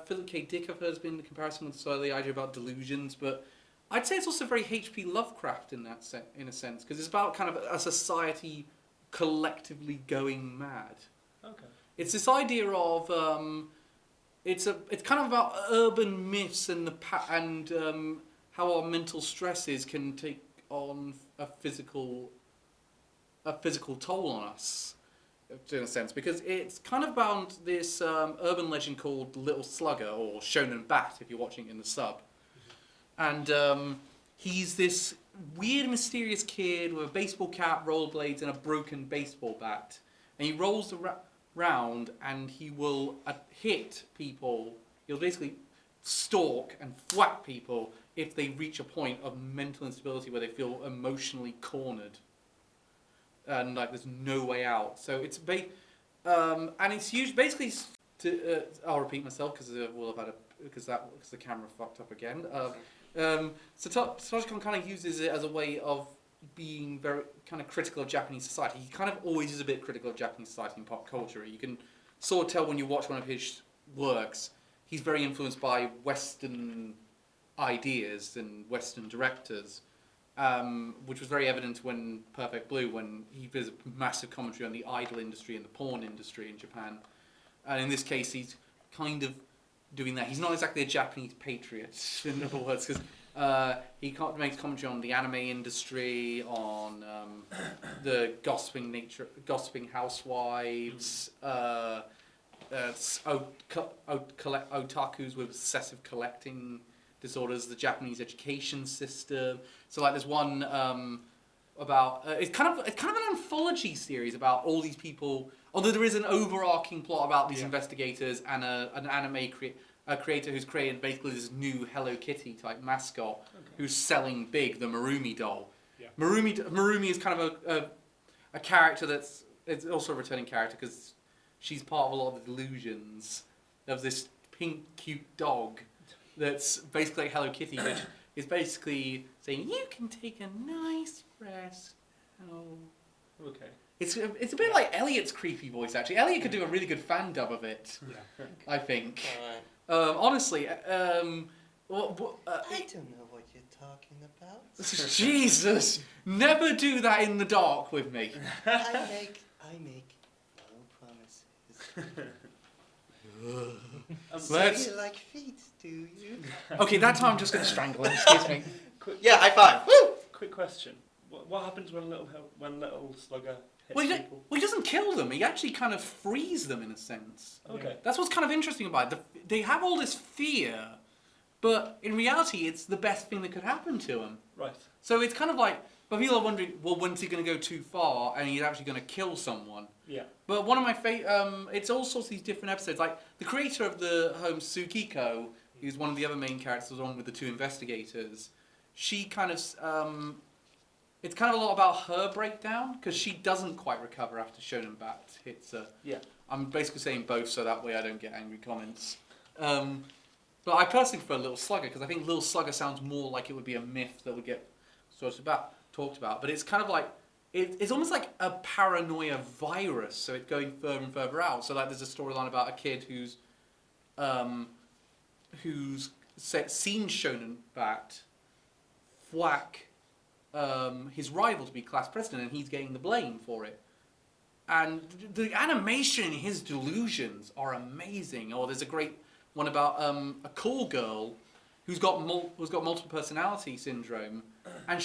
Philip K. Dick, I've heard, has been the comparison with the idea about delusions, but I'd say it's also very H.P. Lovecraft in a sense, because it's about kind of a society collectively going mad. Okay. It's this idea of... it's kind of about urban myths and how our mental stresses can take on a physical toll on us, in a sense, because it's kind of about this urban legend called Little Slugger, or Shonen Bat, if you're watching it in the sub. And he's this weird, mysterious kid with a baseball cap, rollerblades, and a broken baseball bat. And he rolls around, and he will hit people. He'll basically stalk and thwack people if they reach a point of mental instability where they feel emotionally cornered and like there's no way out. So it's and it's used basically to. I'll repeat myself because we'll have had because the camera fucked up again. So Satoshi Kon kind of uses it as a way of being very kind of critical of Japanese society. He kind of always is a bit critical of Japanese society and pop culture. You can sort of tell when you watch one of his works. He's very influenced by Western ideas and Western directors, which was very evident when Perfect Blue, when he did a massive commentary on the idol industry and the porn industry in Japan. And in this case, he's kind of doing that. He's not exactly a Japanese patriot, in other words, because he makes commentary on the anime industry, on the gossiping housewives, otakus with obsessive collecting disorders, the Japanese education system. So like there's one about it's kind of an anthology series about all these people, Although there is an overarching plot about these Yeah. investigators and an anime creator who's created basically this new Hello Kitty type mascot who's selling big, the Marumi doll. Yeah. Marumi is kind of a character it's also a returning character because she's part of a lot of the delusions of this pink cute dog that's basically like Hello Kitty, which is basically saying you can take a nice rest. Oh. Okay. It's a bit like Elliot's creepy voice actually. Elliot could do a really good fan dub of it, Yeah. I think. Alright. Honestly, I don't know what you're talking about. Jesus, never do that in the dark with me. I make no promises. So Let's- you like feet, do you? Okay, that time I'm just going to strangle him. Excuse me. Yeah, high five. Woo! Quick question. What happens when little Slugger hits Well, people? he doesn't kill them. He actually kind of frees them in a sense. Okay. That's what's kind of interesting about it. They have all this fear, but in reality, it's the best thing that could happen to them. Right. So it's kind of like, but people are wondering, well, when's he going to go too far and he's actually going to kill someone? Yeah. But one of my it's all sorts of these different episodes. Like the creator of the home, Tsukiko, who's one of the other main characters, along with the two investigators. She kind of, it's kind of a lot about her breakdown because she doesn't quite recover after Shonen Bat hits her. Yeah. I'm basically saying both so that way I don't get angry comments. But I personally prefer Little Slugger because I think Little Slugger sounds more like it would be a myth that would get talked about. But it's kind of like it's almost like a paranoia virus, so it's going further and further out. So like there's a storyline about a kid who's seen Shonen Bat whack his rival to be class president, and he's getting the blame for it. And the animation in his delusions are amazing. Or there's a great one about a call girl who's got multiple personality syndrome, and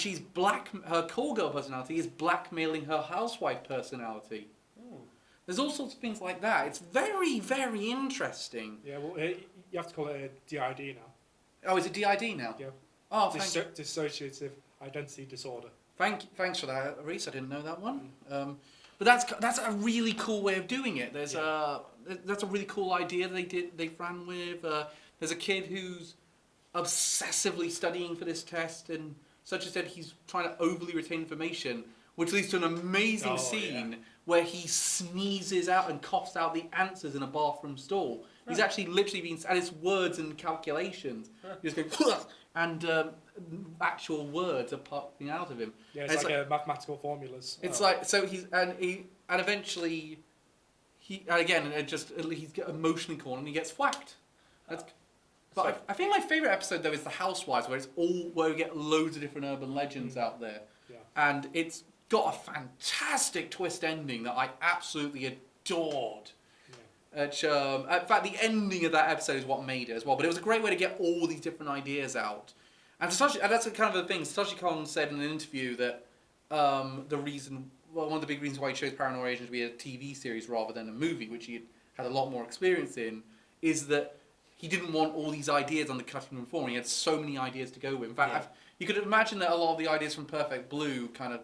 her call girl personality is blackmailing her housewife personality. Oh. There's all sorts of things like that. It's very, very interesting. Yeah, well, you have to call it a DID now. Oh, is it DID now? Yeah. Oh, thank you. Dissociative Identity Disorder. Thanks for that, Reese. I didn't know that one. But that's a really cool way of doing it. That's a really cool idea they ran with. There's a kid who's obsessively studying for this test, and such as said he's trying to overly retain information, which leads to an amazing scene where he sneezes out and coughs out the answers in a bathroom stall. He's actually literally been, and it's words and calculations. He just goes, and actual words are popping out of him. Yeah, it's like mathematical formulas. It's like, so and eventually, he's get emotionally cornered and he gets whacked. But I think my favourite episode though is the Housewives, where we get loads of different urban legends out there. Yeah. And it's got a fantastic twist ending that I absolutely adored. In fact, the ending of that episode is what made it as well. But it was a great way to get all these different ideas out. And that's kind of the thing. Satoshi Kon said in an interview that one of the big reasons why he chose Paranoia Agent to be a TV series rather than a movie, which he had a lot more experience in, is that he didn't want all these ideas on the cutting room floor. He had so many ideas to go with. In fact, you could imagine that a lot of the ideas from Perfect Blue kind of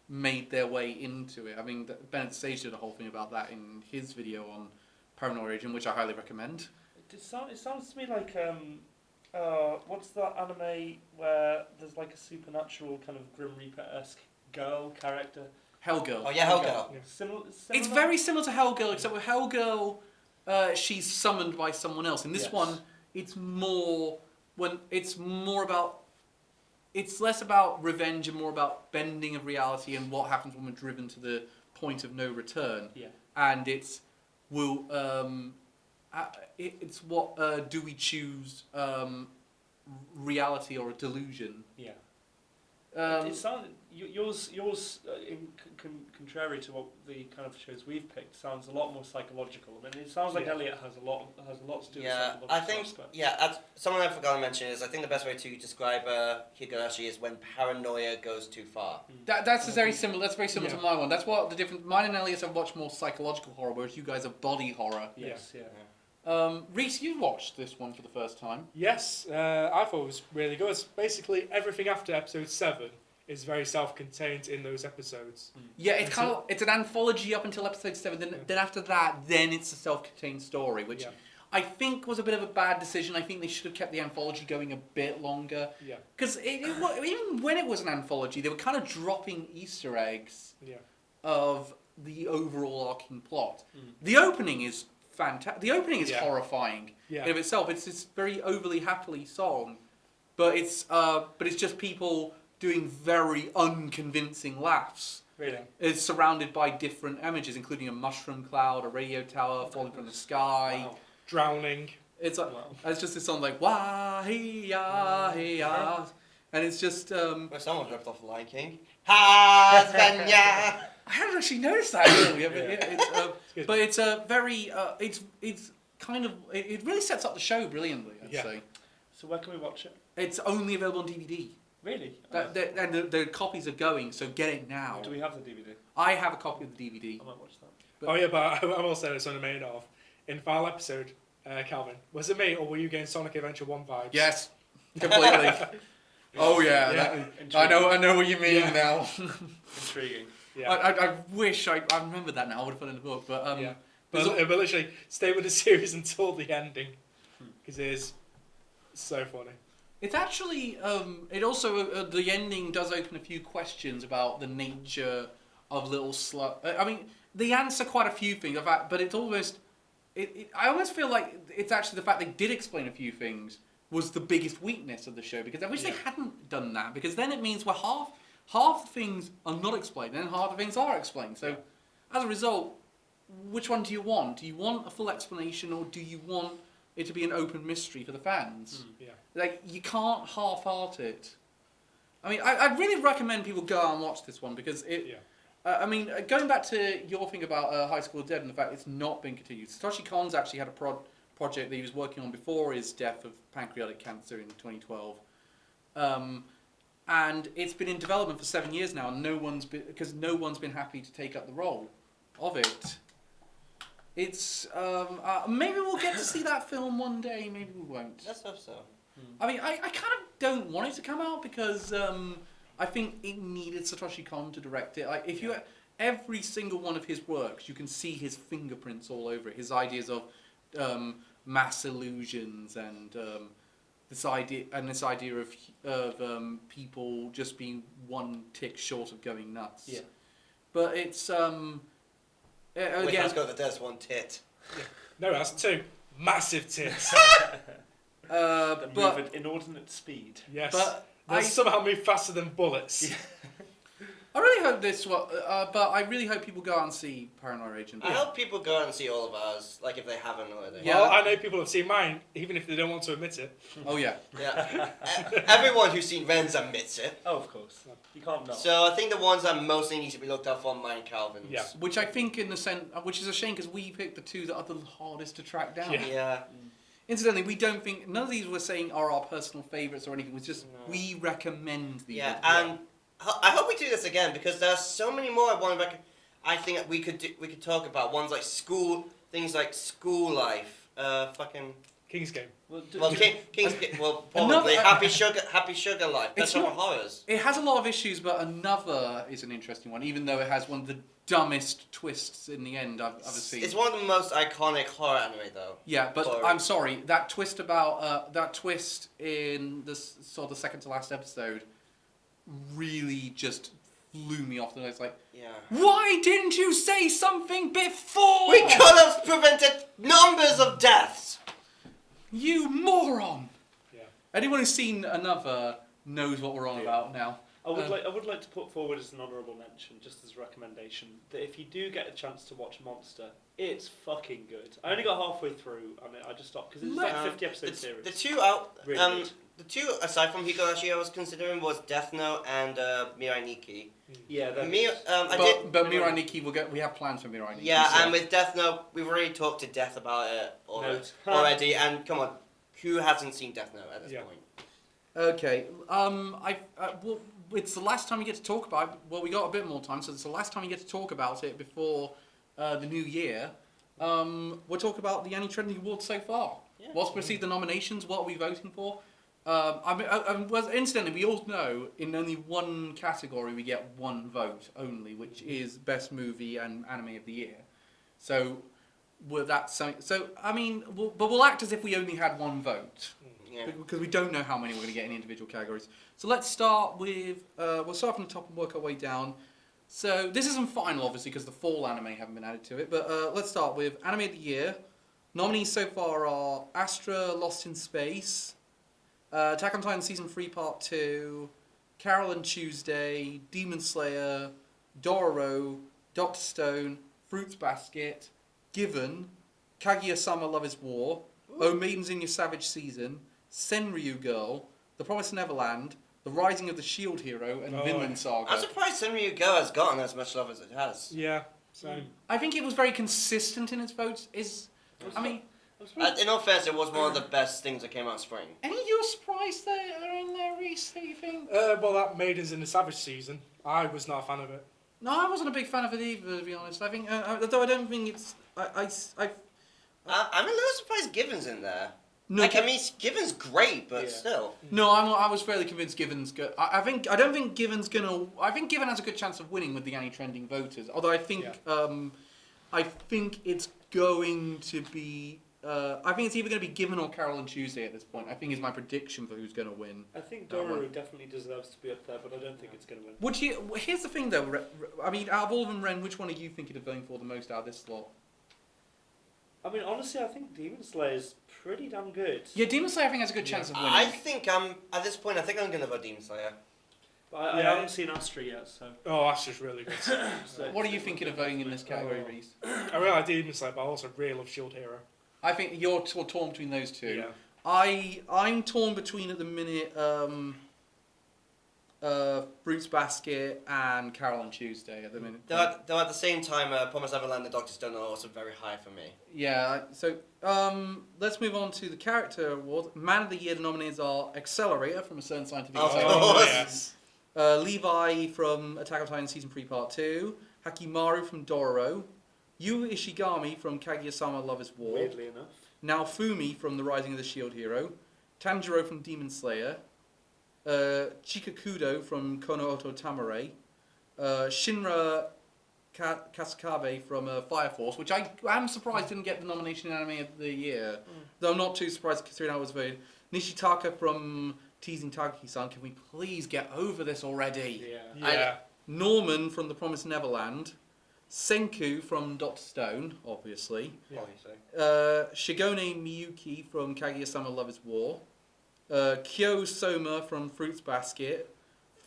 made their way into it. I mean, Bennett Sage did a whole thing about that in his video on Paranoia Agent, which I highly recommend. It sounds to me like what's that anime where there's like a supernatural kind of Grim Reaper-esque girl character? Hellgirl. Oh yeah, Hellgirl. Yeah. Similar? It's very similar to Hellgirl, except with Hellgirl, she's summoned by someone else. In this one, it's less about revenge and more about bending of reality and what happens when we're driven to the point of no return. Yeah. And it's what do we choose, reality or a delusion? Yeah. It sounds yours contrary to what the kind of shows we've picked, sounds a lot more psychological. I mean, it sounds like Elliot has a lot to do with psychological I think aspects. someone I forgot to mention is I think the best way to describe Higurashi is when paranoia goes too far. That's very similar. That's very similar to my one. That's what the difference. Mine and Elliot have watched more psychological horror, whereas you guys are body horror. Yes, yeah. Reese, you watched this one for the first time. Yes, I thought it was really good. Basically, everything after episode 7 is very self-contained in those episodes. Yeah, it's kind of it's an anthology up until episode 7. Then after that, then it's a self-contained story, which I think was a bit of a bad decision. I think they should have kept the anthology going a bit longer. Yeah. Because even when it was an anthology, they were kind of dropping Easter eggs of the overall arcing plot. The opening is fantastic. The opening is horrifying in of itself. It's this very overly happily song, but it's just people doing very unconvincing laughs. Really? It's surrounded by different images, including a mushroom cloud, a radio tower falling from the sky. Wow. Drowning. It's like it's just this song like wah hee ya hee ya, and it's just Well, someone ripped off the Lion King. Ha, I hadn't actually noticed that earlier, but it's a very it's kind of it really sets up the show brilliantly. I'd say. So where can we watch it? It's only available on DVD. Really? And the copies are going, so get it now. Do we have the DVD? I have a copy of the DVD. I might watch that. But I will say this on the main of. In the final episode, Calvin, was it me or were you getting Sonic Adventure 1 vibes? Yes, completely. Oh yeah, I know what you mean now. Intriguing. Yeah. I wish I remembered that now. I would have put it in the book, but But literally, stay with the series until the ending, because it is so funny. it's actually it also the ending does open a few questions about the nature of little I mean, they answer quite a few things, but it's almost. I almost feel like it's actually the fact they did explain a few things was the biggest weakness of the show, because I wish they hadn't done that, because then it means half the things are not explained and half the things are explained. So as a result, which one do you want? Do you want a full explanation, or do you want it to be an open mystery for the fans? Like, you can't half-heart it. I mean, I'd really recommend people go out and watch this one, because I mean, going back to your thing about High School Dead and the fact it's not been continued, Satoshi Kon's actually had a project that he was working on before his death of pancreatic cancer in 2012. And it's been in development for 7 years now, and no one's been happy to take up the role of it. It's maybe we'll get to see that film one day, maybe we won't. Let's hope so. I mean, I kind of don't want it to come out, because I think it needed Satoshi Kon to direct it. Like, if you every single one of his works, you can see his fingerprints all over it. His ideas of mass illusions and this idea of people just being one tick short of going nuts. Yeah. But it's again. Let's go that there's one tit. No, that's 2 massive tits. That move at inordinate speed. Yes. But they somehow move faster than bullets. I really hope this one, but I really hope people go out and see Paranoid Agent. I hope people go out and see all of ours, like if they haven't already. Yeah. Well, I know people have seen mine, even if they don't want to admit it. Oh yeah. Yeah. Everyone who's seen Ren's admits it. Oh, of course. You can't not. So I think the ones that mostly need to be looked out for are mine and Calvin's. Yeah. Which I think, in the sense, which is a shame, because we picked the 2 that are the hardest to track down. Yeah. Incidentally, we don't think none of these we're saying are our personal favourites or anything. It's just we recommend these. Yeah, and I hope we do this again, because there are so many more I think we could talk about ones like things like school life, fucking King's Game. King's Game. Well, probably Happy Sugar Life. That's not horrors. It has a lot of issues, but Another is an interesting one, even though it has one of the dumbest twists in the end I've ever seen. It's one of the most iconic horror anime, though. Yeah, but I'm sorry, that twist in the sort of second to last episode really just flew me off the nose. Like, why didn't you say something before? We could have prevented numbers of deaths. You moron! Yeah. Anyone who's seen Another knows what we're on about now. I would like to put forward as an honourable mention, just as a recommendation, that if you do get a chance to watch Monster, it's fucking good. I only got halfway through and I just stopped, because it's like a 50 episode series. The two out, really the two aside from Higurashi I was considering was Death Note and Mirai Nikki. Yeah, but Mirai Nikki, we have plans for Mirai Nikki. Yeah, so. And with Death Note, we've already talked to Death about it already, and come on, who hasn't seen Death Note at this point? Okay, it's the last time we get to talk about it. Well, we got a bit more time, so it's the last time we get to talk about it before the new year. We'll talk about the Annie Trending Awards so far. Yeah. What's received the nominations? What are we voting for? Well, incidentally, we all know in only one category we get one vote only, which is best movie and anime of the year. So, we'll act as if we only had one vote. Yeah. Because we don't know how many we're going to get in individual categories. So let's start with, we'll start from the top and work our way down. So this isn't final, obviously, because the fall anime haven't been added to it. But let's start with Anime of the Year. Nominees so far are Astra, Lost in Space, Attack on Titan Season 3 Part 2, Carol and Tuesday, Demon Slayer, Dororo, Dr. Stone, Fruits Basket, Given, Kaguya-sama Love is War, Oh Maidens in Your Savage Season, Senryu Girl, The Promised Neverland, The Rising of the Shield Hero, and Vinland Saga. I'm surprised Senryu Girl has gotten as much love as it has. Yeah, same. I think it was very consistent in its votes. In all fairness, it was one of the best things that came out in spring. Any of you surprised they are in there, Reese, that you think? Well, that Maidens in the Savage season, I was not a fan of it. No, I wasn't a big fan of it either, to be honest. I think, though I don't think it's... I'm a little surprised Given's in there. no, Given's great, but Yeah. still. no, I was fairly convinced Given's good. I don't think Given's gonna. I think Given has a good chance of winning with the anti-trending voters. Although I think, I think it's going to be. I think it's either going to be Given or Carol and Tuesday at this point. I think is my prediction for who's going to win. I think That one. Dororo definitely deserves to be up there, but I don't think it's going to win. Would you? Here's the thing, though. I mean, out of all of them, Ren, which one are you thinking of voting for the most out of this slot? I mean, honestly, I think Demon Slayer's pretty damn good. Yeah, Demon Slayer I think has a good chance of winning. I think at this point, I think I'm going to vote Demon Slayer. But I haven't seen Astra yet, so... Oh, that's just really good. so What are you thinking of voting in this category, Reese? I really like Demon Slayer, but I also really love Shield Hero. I think you're torn between those two. Yeah. I'm torn between at the minute Fruits Basket and Carol on Tuesday at the minute. Though at the same time, Promised Neverland and Dr. Stone are also very high for me. Yeah, so let's move on to the character award. Man of the Year, the nominees are Accelerator from A Certain Scientific Of Experiment, course. yes. Levi from Attack on Titan Season 3 Part 2, Hakimaru from Dororo, Yu Ishigami from Kaguya-sama Love is War, weirdly enough. Naofumi from The Rising of the Shield Hero, Tanjiro from Demon Slayer, Chikakudo from Kono Oto Tamare, Shinra Kasukabe from Fire Force, which I am surprised didn't get the nomination in Anime of the Year, though I'm not too surprised considering I was voted. Nishitaka from Teasing Takagi-san, can we please get over this already? Yeah. Yeah. Norman from The Promised Neverland, Senku from Dr. Stone, obviously, Shigone Miyuki from Kaguya-sama Love is War, Kyo Soma from Fruits Basket,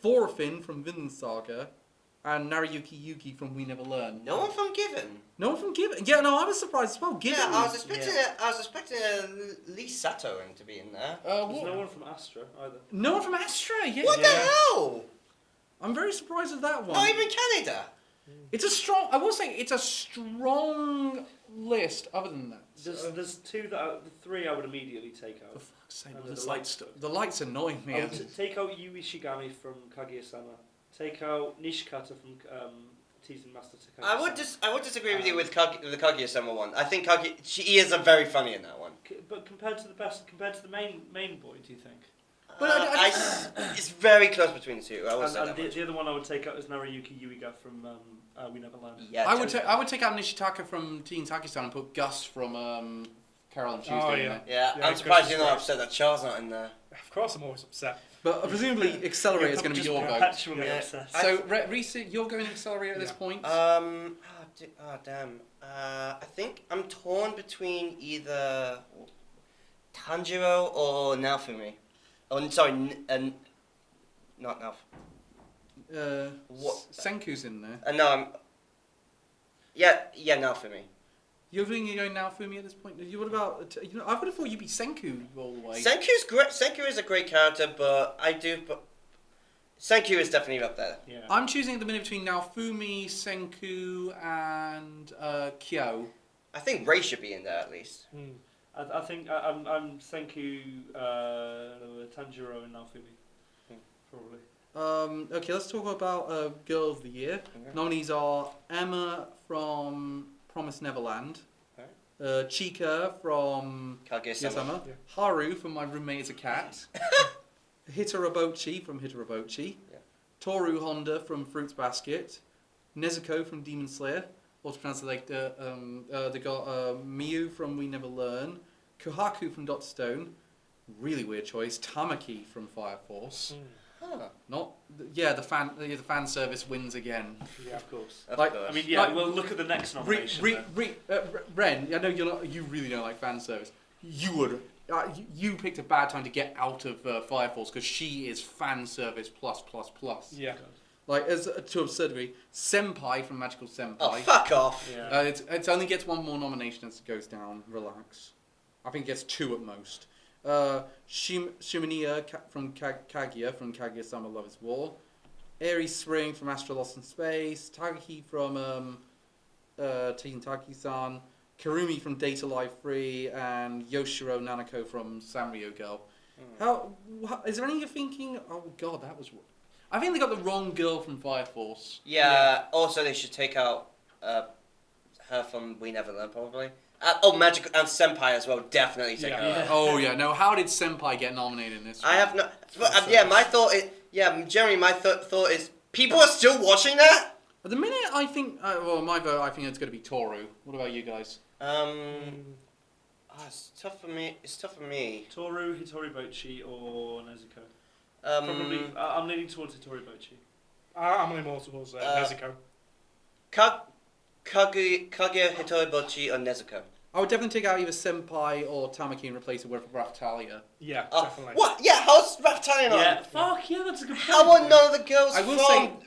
Thorfinn from Vinland Saga, and Nariyuki Yuki from We Never Learn. No one from Given. No one from Given. Yeah, no, I was surprised as well. Given. Yeah, I was expecting Lee Sato to be in there. There's no one from Astra either. No one from Astra. Yeah. What the hell? I'm very surprised at that one. Not even Canada. It's a strong. I will say it's a strong list. Other than that, There's two the three I would immediately take for out. fuck's sake, And the lights annoy me. I would take out Yu Ishigami from Kaguya-sama. Take out Nishikata from Teasing Master Takagi. I would disagree with you with the Kaguya-sama one. I think she is a very funny in that one. But compared to the main boy, do you think? But it's very close between the two. I would say And that much. the other one I would take out is Nariyuki Yuiga from We Never Learned. Yeah, I would take out Nishitaka from Teen Taki-san and put Gus from Carol and Tuesday in there. Yeah, Yeah, I'm surprised you're Gus is not upset that Char's not in there. Of course, I'm always upset. But presumably Accelerator is going to be your vote. Perpetually Yeah. obsessed. So Reese, you're going Accelerator at this point. Damn. I think I'm torn between either Tanjiro or Naofumi. Oh, sorry, not Naofumi. What? Senku's in there. No, I'm. Yeah, Naofumi. You're thinking you're going Naofumi at this point. What about? I would have thought you'd be Senku all the way. Senku's great. Senku is a great character, but Senku is definitely up there. Yeah. I'm choosing at the minute between Naofumi, Senku, and Kyo. I think Ray should be in there at least. I think I'm Senku, Tanjiro, and Naofumi. Probably. Okay, let's talk about Girl of the Year. Okay. Nominees are Emma from Promised Neverland, Okay. Chika from Kaguya-sama. Yasama, Yeah. Haru from My Roommate is a Cat, Hitarabochi from Hitarabochi, Yeah. Toru Honda from Fruits Basket, Nezuko from Demon Slayer, or to pronounce it like they got Miyu from We Never Learn, Kohaku from Dot Stone, really weird choice, Tamaki from Fire Force. Huh. Not the fan service wins again. Yeah. Of course. Of Like- course. I mean, yeah. Like, We'll look at the next nomination. Ren, I know you really don't like fan service. You would. You picked a bad time to get out of Fire Force because she is fan service plus. Yeah. Like as to absurdity, Senpai from Magical Senpai. Oh, fuck off. Yeah. It only gets one more nomination as it goes down. Relax. I think it gets 2 at most. Shimoniya from Kaguya from Kaguya-sama Love is War. Aries Spring from Astro Lost in Space. Tagaki from Tekken Taki-san. Karumi from Data Life 3. And Yoshiro Nanako from Sanrio Girl. Is there any you're thinking? Oh god, that was... I think they got the wrong girl from Fire Force. Yeah, also they should take out her from We Never Learn, probably. Magic and Senpai as well, definitely take Yeah. her out. Yeah. Oh yeah, no, how did Senpai get nominated in this I one? have no... But, my thought is... Yeah, Jeremy, my thought is... People are still watching that? At the minute, I think... my vote, I think it's going to be Toru. What about you guys? It's tough for me. Toru, Hitoribochi, or Nezuko. Um, Probably. I'm leaning towards Hitoribochi. I'm only more towards Nezuko. Kaguya, Hitoribochi, or Nezuko? I would definitely take out either Senpai or Tamaki and replace it with Raftalia. Yeah, Oh, definitely. what? Yeah, how's Raftalion on? Yeah. Fuck yeah, that's a good point. How are none of the girls I will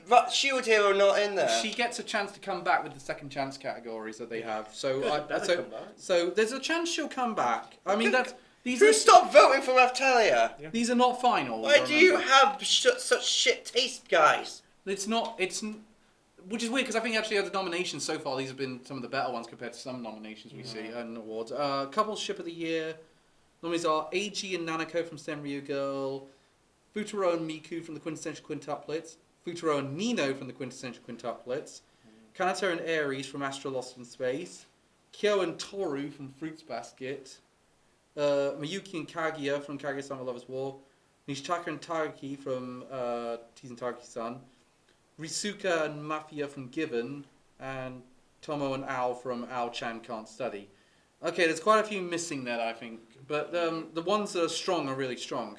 from Shield Hero not in there? She gets a chance to come back with the second chance categories that they have. So, Better come back. so there's a chance she'll come back. I mean, these Who are stopped voting for Raftalia? these are not finals. Why I do you remember. have such shit taste, guys? It's not. Which is weird because I think actually of the nominations so far, these have been some of the better ones compared to some nominations we see and awards. Couple Ship of the Year. Nominees are Eiji and Nanako from Senryu Girl, Futaro and Miku from the Quintessential Quintuplets, Futaro and Nino from the Quintessential Quintuplets, Kanato and Aries from Astro Lost in Space, Kyo and Toru from Fruits Basket, Miyuki and Kaguya from Kaguya-sama Lover's War, Nishitaka and Taraki from Teasen Taraki-san, Risuka and Mafia from Given, and Tomo and Ao from Ao-chan Can't Study. Okay, there's quite a few missing there, I think, but the ones that are strong are really strong.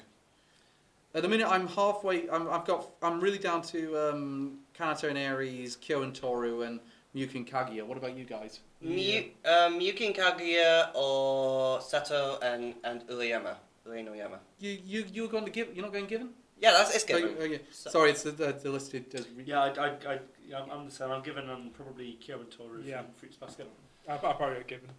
At the minute, I'm halfway. I'm really down to Kanato and Aries, Kyo and Toru, and Miyuki and Kaguya. What about you guys? Miyuki and Kaguya or Sato and Urayama. Urayama. You're going to Given? You're not going Given? Yeah, it's given. Oh, yeah. Sorry, it's the listed as. Yeah, I'm the same. I'm given on probably Kyo and Toru from Fruits Basket. I'll probably get given.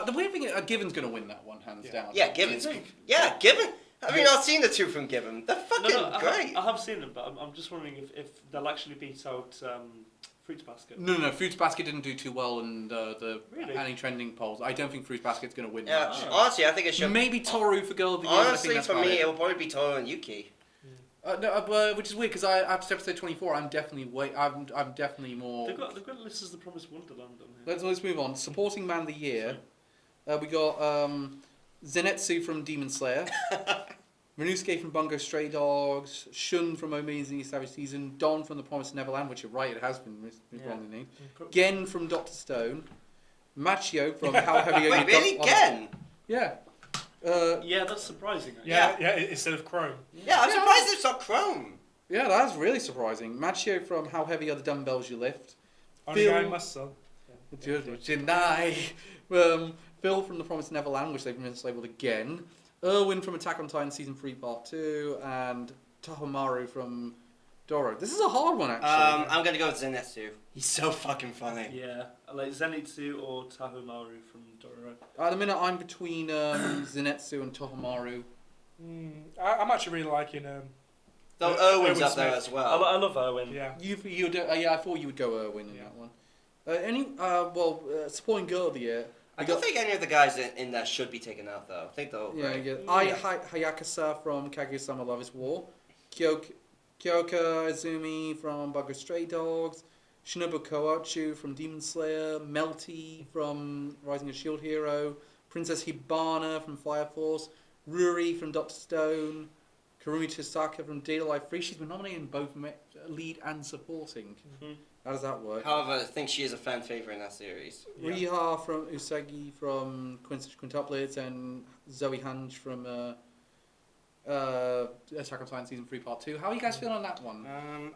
The weird thing is, Given's going to win that one, hands down. Yeah, Given's. Yeah, Given. Have you not seen the two from Given? They're fucking great. I have seen them, but I'm just wondering if they'll actually beat out Fruits Basket. No. Fruits Basket didn't do too well in the Really? any trending polls. I don't think Fruits Basket's going to win Yeah, much. honestly, I think it should. Maybe Toru for Girl of the Year. But I think Honestly, that's for about me, it. it will probably be Toru and Yuki. Which is weird because after episode 24, I'm definitely I'm definitely more. They've got lists as the Promised Wonderland on here. Let's move on. Supporting Man of the Year. We got Zenitsu from Demon Slayer, Ryunosuke from Bungo Stray Dogs, Shun from Amazing Savage Season, Don from The Promised Neverland, which you're right, it has been wrongly named. Gen from Doctor Stone, Machio from How Heavy Are You? Wait, really? Gen? Yeah. Yeah, that's surprising. Actually. Yeah, instead of Chrome. Yeah, I'm surprised it's not Chrome. Yeah, that's really surprising. Machio from How Heavy Are the Dumbbells You Lift? Only muscle. Deny. Phil from The Promised Neverland, which they've mislabeled again. Erwin from Attack on Titan Season 3 Part 2. And Tahomaru from Doro. This is a hard one, actually. I'm gonna go with Zenitsu. He's so fucking funny. Yeah, like Zenitsu or Tahomaru from Dororo. At the minute, I'm between Zenitsu and Tohomaru. I'm actually really liking. Though Erwin's Erwin up there Smith. as well. I love Owen. Yeah. I thought you would go Erwin in that one. Supporting Girl of the Year. I don't think any of the guys in there should be taken out though. I think they'll. Yeah. Yeah. Hayakasa from Kaguya-sama Love is War. Kyoka Izumi from Bungo Stray Dogs. Shinobu Koachu from Demon Slayer, Melty from Rising of Shield Hero, Princess Hibana from Fire Force, Ruri from Dr. Stone, Karumi Chisaka from Data Life 3. She's been nominated in both lead and supporting. Mhm. How does that work? However, I think she is a fan favourite in that series. Yeah. Riha from Usagi from Quintuplets, and Zoe Hange from Attack on Titan Season 3 Part 2. How are you guys feeling on that one?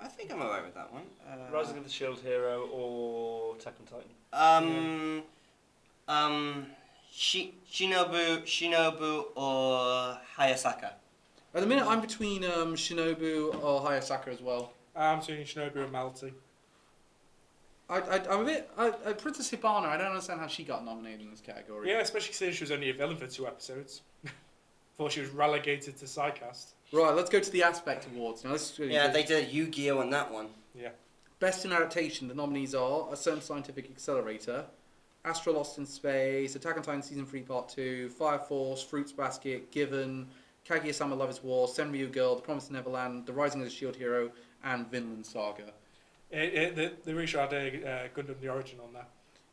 I think I'm alright with that one. Rising of the Shield Hero or Attack on Titan? Shinobu or Hayasaka. At the minute, I'm between Shinobu or Hayasaka as well. I'm seeing Shinobu and Melty. I'm a bit... Princess Hibana, I don't understand how she got nominated in this category. Yeah, especially since she was only a villain for 2 episodes. Before she was relegated to sidecast. Right, let's go to the Aspect Awards. Now, Yeah, they did Yu-Gi-Oh on that one. Yeah. Best in Adaptation, the nominees are A Certain Scientific Accelerator, Astro Lost in Space, Attack on Titan Season 3 Part 2, Fire Force, Fruits Basket, Given, Kaguya-sama Love is War, Senryu Girl, The Promised Neverland, The Rising of the Shield Hero, and Vinland Saga. They really should have a Gundam The Origin on there.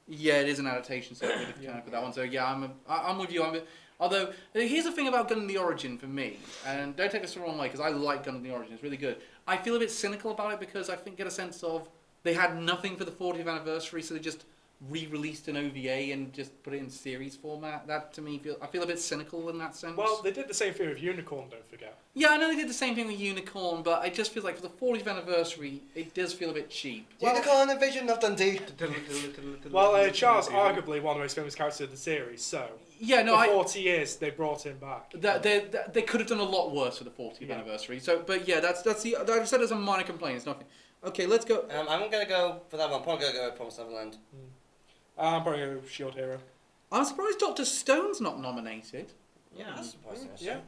Yeah, it is an adaptation, so I kind of put that one. So yeah, I'm with you. Although here's the thing about Gundam The Origin for me, and don't take this the wrong way because I like Gundam The Origin. It's really good. I feel a bit cynical about it because I think get a sense of they had nothing for the 40th anniversary, so they just re-released an OVA and just put it in series format. That to me, I feel a bit cynical in that sense. Well, they did the same thing with Unicorn, don't forget. Yeah, I know they did the same thing with Unicorn, but it just feels like for the 40th anniversary, it does feel a bit cheap. Unicorn and Vision of Dundee. Well, Charles, arguably one of the most famous characters of the series, so... Yeah, no, for 40 years, they brought him back. They could have done a lot worse for the 40th anniversary. So, but yeah, that's the. I've said as a minor complaint. It's nothing. Okay, let's go. I'm gonna go for that one. I'm probably gonna go with Promised Neverland. I'm probably going to go with Shield Hero. I'm surprised Dr. Stone's not nominated. Yeah, that's surprising. Yeah.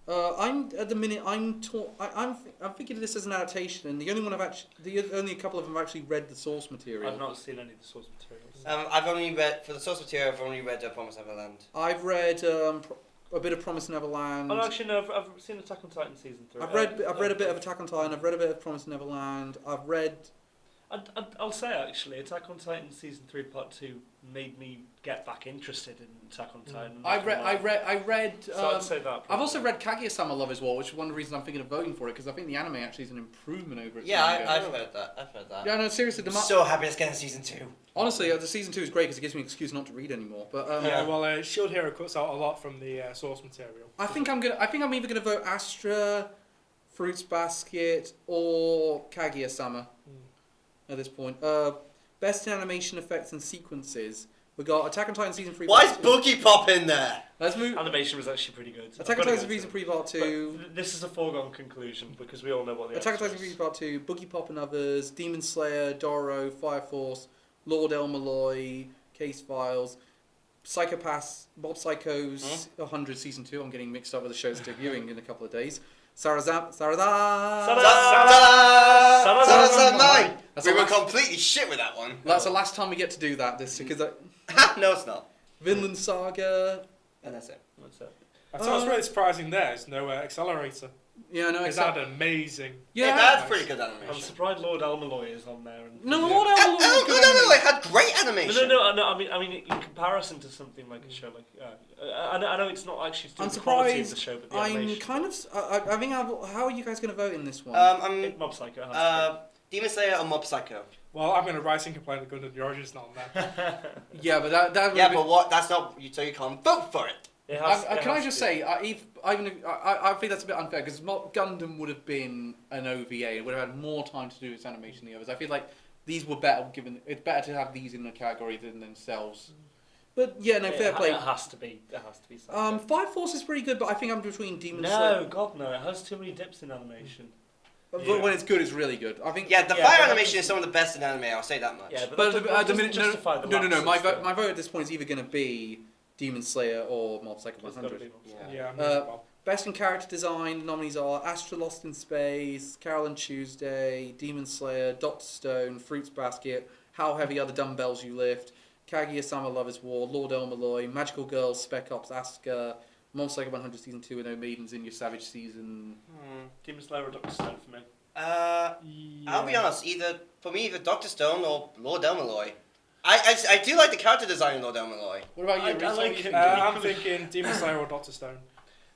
I'm at the minute. I'm thinking of this as an adaptation, and the only couple of them have actually read the source material. I've not seen any of the source materials. I've only read for the source material. I've only read Promised Neverland. I've read a bit of Promised Neverland. Oh, actually, no, I've seen Attack on Titan Season 3. I've read a bit of Attack on Titan. I've read a bit of Promised Neverland. I've read. I'll say actually, Attack on Titan Season 3 Part 2 made me get back interested in Attack on Titan. I read. So I'd say that. I've also read Kaguya-sama Love is War, which is one of the reasons I'm thinking of voting for it because I think the anime actually is an improvement over its manga. I've read that. Yeah, no, seriously. I'm so happy it's getting season 2. Honestly, the season 2 is great because it gives me an excuse not to read anymore. But Well, Shield Hero cuts out a lot from the source material. I think I'm either gonna vote Astra, Fruits Basket, or Kaguya-sama. At this point, best in animation effects and sequences. We got Attack on Titan Season 3. Why is Part 2. Boogie Pop in there? Let's move. Animation was actually pretty good. Attack on Titan Season 3 Part 2. But this is a foregone conclusion because we all know what the Attack on answer Titan is. 3 Part 2, Boogie Pop and Others, Demon Slayer, Doro, Fire Force, Lord El Malloy, Case Files, Psychopaths, Mob Psychos, 100 Season 2. I'm getting mixed up with the show's debuting in a couple of days. Sarazan. Mine. That's We the were last- completely shit with that one. That's the last time we get to do that. This because No, it's not. Vinland Saga. And that's it. That's it. I thought it was really surprising there's no accelerator. Yeah, no, Because that had amazing. yeah. That's pretty good I'm animation. surprised Lord Almaloy is on there. And No, Lord El Malloy was Oh, good no, animation. it had great animation. No. I mean, in comparison to something like a show like, I know it's not actually still I'm the quality of the surprised. show, but the I'm animation. kind of. I think. How are you guys going to vote in this one? I'm Mob Psycho. Has Demon Slayer or Mob Psycho. Well, I'm going to rise and complain that Gundam The Origin's not on there. yeah, but that. Yeah, but what? That's not. So you can't vote for it. Can I just say, I think that's a bit unfair because Gundam would have been an OVA. It would have had more time to do its animation than the others. I feel like these were better given. It's better to have these in the category than themselves. But yeah, no, fair play. It has to be. Psycho. Fire Force is pretty good, but I think I'm between Demon No, Slayer. God no! It has too many dips in animation. But when it's good, it's really good. I think. Yeah, the Yeah, fire but animation is some of the best in anime. I'll say that much. Yeah, But that at the doesn't minute, justify the no. lapses, though. My vote at this point is either going to be Demon Slayer or Mob Psycho It's gotta 100. be Mob Psycho. Yeah, well. Best in character design nominees are Astra Lost in Space, Carol and Tuesday, Demon Slayer, Dr. Stone, Fruits Basket, How Heavy Are the Dumbbells You Lift, Kaguya-sama Love is War, Lord El Malloy, Magical Girls, Spec Ops, Asuka, Mob Psycho 100 Season 2, and No Maidens in Your Savage Season. Demon Slayer or Dr. Stone for me. I'll be honest. Either Doctor Stone or Lord Elmaloy. I do like the character design in Lord Elmaloy. What about you? I Reece? What like do you it. think? I'm thinking Demon Slayer or Doctor Stone.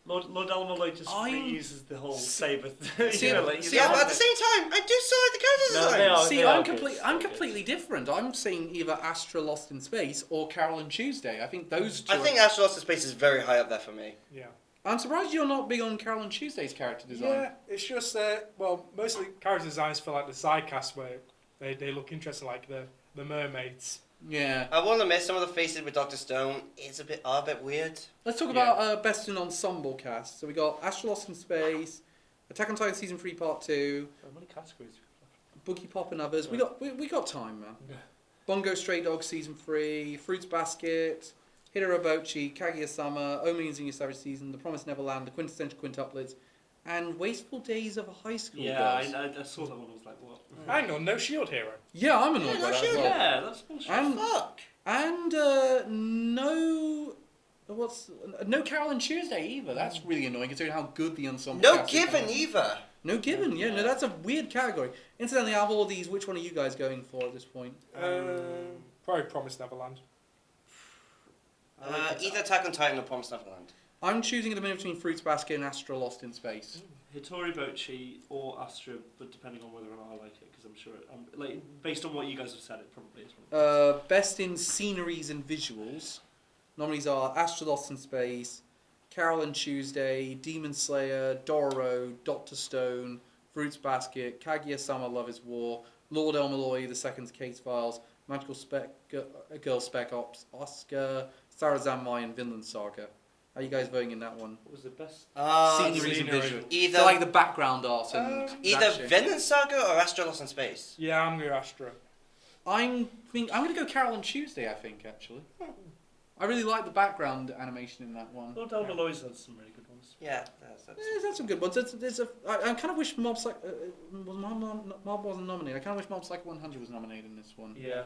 Lord Elmaloy just reuses the whole saber. See, But at the same time, I do still like the character No, design. they are. See, I'm good. completely different. I'm seeing either Astra Lost in Space or Carol and Tuesday. I think those two. I think Astro Lost in Space is very high up there for me. Yeah. I'm surprised you're not big on Carol and Tuesday's character design. Yeah, it's just mostly character designs for like the side cast where they look interesting, like the mermaids. Yeah. I will admit some of the faces with Doctor Stone are a bit weird. Let's talk about best in ensemble cast. So we got Astra Lost in Space, Attack on Titan season 3 part 2, How many categories? Boogie Pop and others. We got time, man. Yeah. Bongo Stray Dogs season 3, Fruits Basket, Hitarabochi, Kaguya-sama, Omens in Your Savage Season, The Promised Neverland, The Quintessential Quintuplets, and Wasteful Days of a High School Yeah, Girls. I saw that one. I was like, what? Hang on, no shield hero. Yeah, I'm annoyed Yeah, by no that as shit. well. Yeah, that's bullshit. And Fuck. no Carol and Tuesday either. That's really annoying considering how good the ensemble No cast is. Given either. No Given, yeah, no, that's a weird category. Incidentally, out of all these, which one are you guys going for at this point? Probably Promised Neverland. Either Attack on Titan or Promised Neverland. I'm choosing at the minute between Fruits Basket and Astra Lost in Space. Hitori Bochi or Astra, but depending on whether or not I like it, because I'm sure, like based on what you guys have said, it probably is one. Best in Sceneries and Visuals. Nominees are Astra Lost in Space, Carol and Tuesday, Demon Slayer, Dororo, Doctor Stone, Fruits Basket, Kaguya-sama Love is War, Lord Elmaloy, The Second Case Files, Magical Girl Spec Ops, Oscar, Sarazanmai, and Vinland Saga. How are you guys voting in that one? What was the best? Sceneries and scenery. Visuals. Either So like the background art and either that shit. Vinland Saga or Astro Lost in Space. Yeah, I'm going to Astra. I'm going to go Carol and Tuesday, I think, actually. I really like the background animation in that one. Lord Elmaloy's had some really good ones. Yeah, That's some good ones. I kind of wish Mob wasn't nominated. I kind of wish Mob Psycho 100 was nominated in this one. Yeah.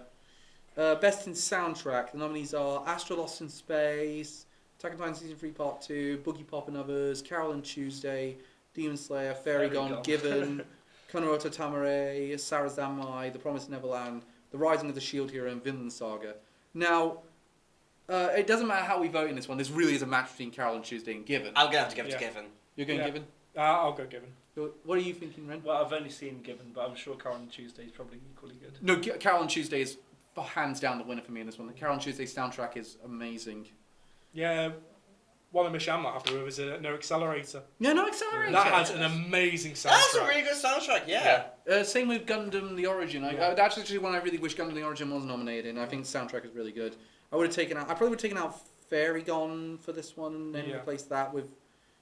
Best in Soundtrack. The nominees are Astra Lost in Space, Attack on Titan Season 3 Part 2, Boogie Pop and Others, Carol and Tuesday, Demon Slayer, Fairy Gone, Given, Konohata Tamare, Sarazanmai, The Promised Neverland, The Rising of the Shield Hero, and Vinland Saga. Now, it doesn't matter how we vote in this one. This really is a match between Carol and Tuesday and Given. I'm gonna have to give it to Yeah. Given. You're going Yeah. Given? I'll go Given. What are you thinking, Ren? Well, I've only seen Given, but I'm sure Karen Tuesday is probably equally good. No, Carol and Tuesday is hands down the winner for me in this one. The Carol and Tuesday soundtrack is amazing. Yeah, one of which I'm not happy with is No Accelerator. Yeah, no Accelerator. That has an amazing soundtrack. That's a really good soundtrack. Yeah. Same with Gundam The Origin. That's actually one I really wish Gundam The Origin was nominated in. I think the soundtrack is really good. I probably would have taken out Fairy Gone for this one and then replaced that with,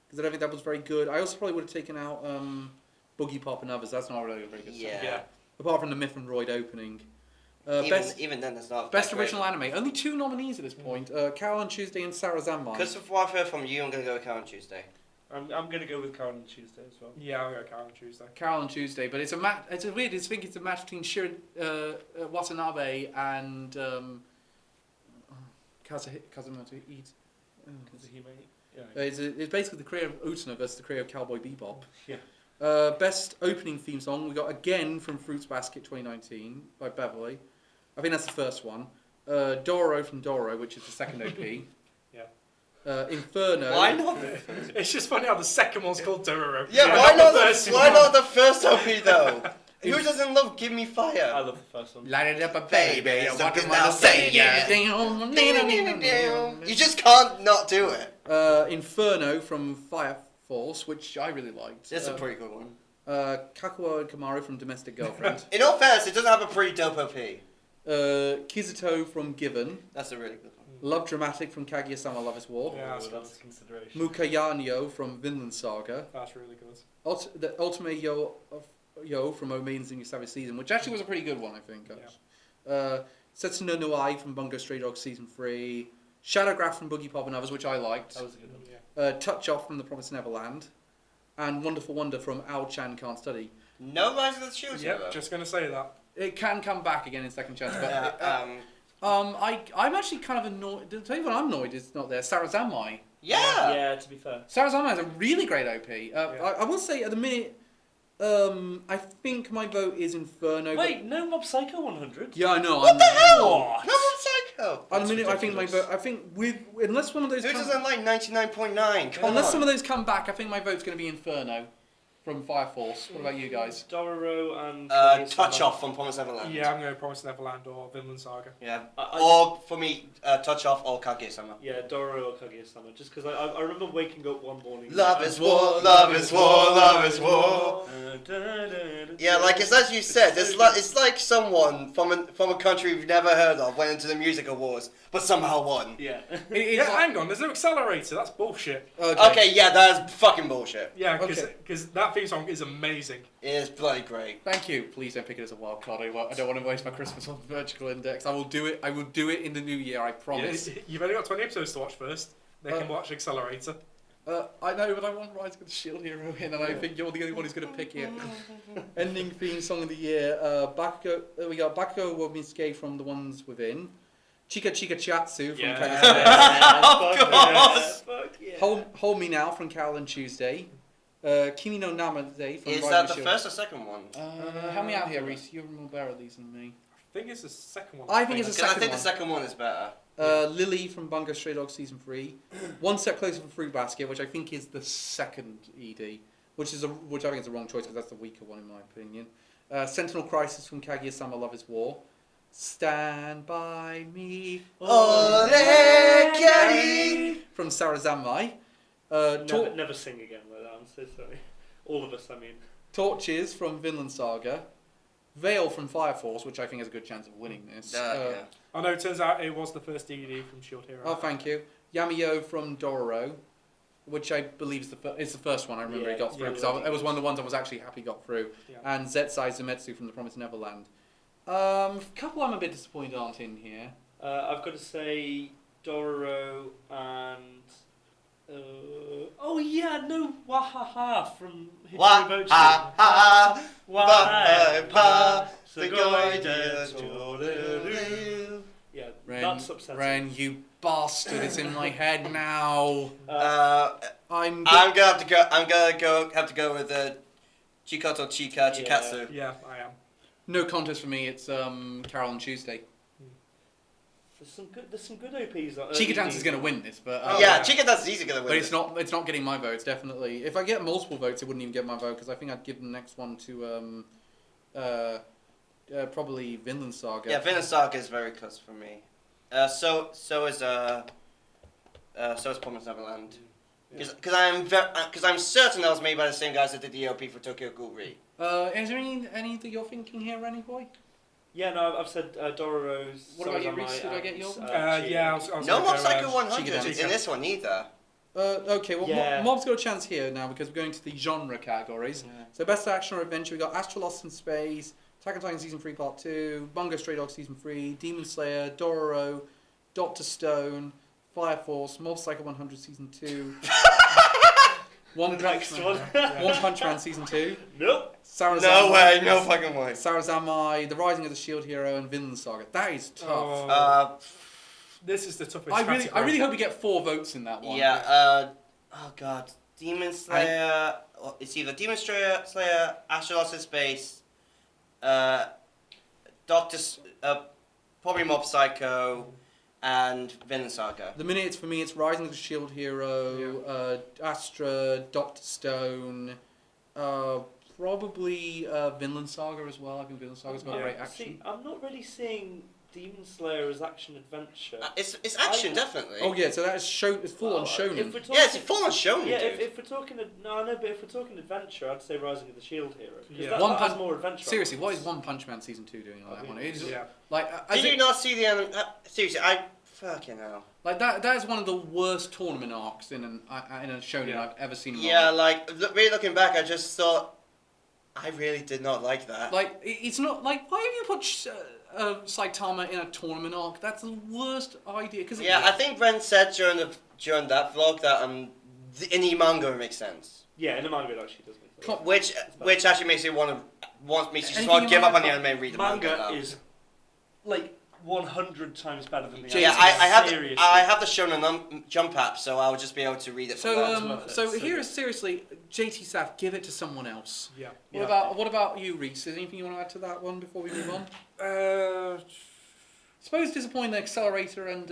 because I don't think that was very good. I also probably would have taken out Boogie Pop and Others. That's not really a very good soundtrack. Yeah. Apart from the Myth and Royd opening. Even then, there's not. Best original anime. Only 2 nominees at this point. Carol and Tuesday and Sarazanmai. Because of what I've heard from you, I'm gonna go with Karen Tuesday. I'm going to go with Karen Tuesday as well. Yeah, I'll go Carol Tuesday. Carol and Tuesday, but it's a match. It's a weird. I think it's a match between Watanabe and Kazumoto Eat. Yeah. It's basically the creator of Utena versus the creator of Cowboy Bebop. Yeah. Best opening theme song we got again from Fruits Basket 2019 by Beverly. I think that's the first one. Doro from Doro, which is the second OP. Inferno. Why not? It's just funny how the second one's called Dororo. Yeah, why not the first why one? not the first OP though? Who doesn't love Give Me I Fire? love the first one. Light it up, a baby. So What good am now, I say saying? You just can't not do it. Inferno from Fire Force, which I really liked. It's a pretty good one. Kakuo and Kamaru from Domestic Girlfriend. In all fairness, it doesn't have a pretty dope OP. Kizuto from Given. That's a really good one. Love Dramatic from Kaguya-sama Love is War. Yeah, That's a consideration. Mukayanyo from Vinland Saga. That's really good. The Ultimate Yo from Omens in Your Savage Season, which actually was a pretty good one, I think. Setsuno no Ai from Bungo Stray Dogs Season 3. Shadowgraph from Boogie Pop and Others, which I liked. That was a good one. Touch Off from The Promised Neverland. And Wonderful Wonder from Ao-chan Can't Study. No Rise of the Shield Hero. Yep, just going to say that. It can come back again in second chance, but I'm actually kind of annoyed. To tell you what I'm annoyed is not there. Sarazanmai. Yeah. Yeah, to be fair. Sarazanmai is a really great OP. I will say at the minute, I think my vote is Inferno. but- Wait, no Mob Psycho 100? Yeah, I know. What the hell? What? No one's Psycho. At the minute, I think my ridiculous. vote. I think with unless one of those Who come, doesn't like 99.9? Come unless on. some of those come back, I think my vote's going to be Inferno from Fire Force. What about you guys? Dororo and Touch Off from Promised Neverland. Yeah, I'm going to Promise Neverland or Vinland Saga. Yeah. I- Or for me, Touch Off or Kaguya-sama. Yeah, Dororo or Kaguya-sama. Just because I remember waking up one morning. Love is war, love is war, love is war. Yeah, like it's as you said, it's like someone from a country we've never heard of went into the music awards, but somehow won. Yeah. It's Yeah, like- hang on, there's no accelerator, that's bullshit. Okay, yeah, that is fucking bullshit. Yeah, Okay. because that theme song is amazing. It is bloody great. Thank you. Please don't pick it as a wild card. I don't want to waste my Christmas on Vertical Index. I will do it. I will do it in the new year. I promise. You've only got 20 episodes to watch first. They can watch Accelerator. I know, but I want Rising of the Shield Hero in, and I think you're the only one who's going to pick it. Ending theme song of the year. Bakugo. We got Bakugo wa Misuke from The Ones Within. Chika Chika Chiatsu from Yeah. Of course. Hold Me Now from Carol and Tuesday. Kimi no Namade from Is Rising that of the Shield. first or second one? Help me out here, Reese. You're more better at these than me. I think it's the second one. I think it's the Because I second think one. the second one is better. Lily from Bungo Stray Dogs Season 3. One Step Closer from Fruit Basket, which I think is the second ED, which I think is the wrong choice because that's the weaker one in my opinion. Sentinel Crisis from Kaguya-sama Love is War. Stand By Me. Ole Keri. From Sarazanmai. Never sing again like that. I'm so sorry. All of us, I mean. Torches from Vinland Saga. Veil from Fire Force, which I think has a good chance of winning this. Yeah. I know, it turns out it was the first DVD from Shield Hero. Oh, thank you. Yamiyo from Dororo, which I believe is the first one I remember he got through, because it was one of the ones I was actually happy got through. Yeah. And Zetsai Zumetsu from The Promised Neverland. A couple I'm a bit disappointed aren't in here. I've got to say Dororo and. Oh yeah, no Wahaha from Hitoribochi. Wahaha, Wahaha, Sugoi. Yeah, Ren, that's upsetting. Ren, you bastard! It's in my head now. I'm gonna have to go with Chikoto Chika Chikatsu. Yeah, I am. No contest for me. It's Carol and Tuesday. There's some good OPs. Chika Dance is going to win this, but Yeah, Chika Dance is easily gonna win. but it's not getting my votes. Definitely, if I get multiple votes, it wouldn't even get my vote because I think I'd give the next one to probably Vinland Saga. Yeah, Vinland Saga is very close for me. So is Promised Neverland. Because I'm certain that was made by the same guys that did the OP for Tokyo Ghoul Re. Is there any that you're thinking here, Rennie boy? Yeah, no, I've said Dororo's. What about you, Reece? Did I get yours? Yeah, I was No gonna Mob go, Psycho Chika 100 Dance. in this one either. Okay, well, Yeah. Mob's got a chance here now because we're going to the genre categories. Yeah. So, Best Action or Adventure, we got Astro Lost in Space, Attack on Titan Season 3 Part 2, Bungo Stray Dogs Season 3, Demon Slayer, Dororo, Dr. Stone, Fire Force, Mob Psycho 100 Season 2, One Punch Next one. One Punch Man Season 2, Nope. No way, no fucking way. Sarazanmai, The Rising of the Shield Hero, and Vinland Saga. That is tough. Oh, this is the toughest. I really category. hope you get 4 votes in that one. Yeah, oh god. Demon Slayer, it's either Demon Slayer, Astro Lost in Space, probably Mob Psycho, and Vinland Saga. The minute it's for me, it's Rising of the Shield Hero, Astra, Dr. Stone, probably Vinland Saga as well. I think Vinland Saga's got great action. See, I'm not really seeing Demon Slayer as action adventure. It's action, definitely. Oh yeah, so that is it's full on shonen. If we're talking, Yeah, it's full on shonen, Yeah, dude. if we're talking, no, I know, but if we're talking adventure, I'd say Rising of the Shield Hero. Yeah. That, One that has Punch- more adventure. Seriously, what is elements. One Punch Man Season 2 doing on that one? It's Yeah. like, Did you not see the anime? Seriously, fucking hell. like that is one of the worst tournament arcs in a shonen I've ever seen. In my Yeah, life. like, really looking back, I just thought, I really did not like that. Like it's not like why have you put Saitama in a tournament arc? That's the worst idea. Cause Yeah, I think Ren said during that vlog that in the manga it makes sense. Yeah, in the manga it actually does make sense. Which actually makes me want me to just Anything want to in give up on manga- the anime and read the manga. Manga now. is like 100 times better than the Yeah, anime. Seriously. I have the Shonen Jump app, so I'll just be able to read it from that. So here is seriously, JT Saf, give it to someone else. Yeah. What about you, Reese? Is there anything you want to add to that one before we move on? Suppose disappointing the Accelerator and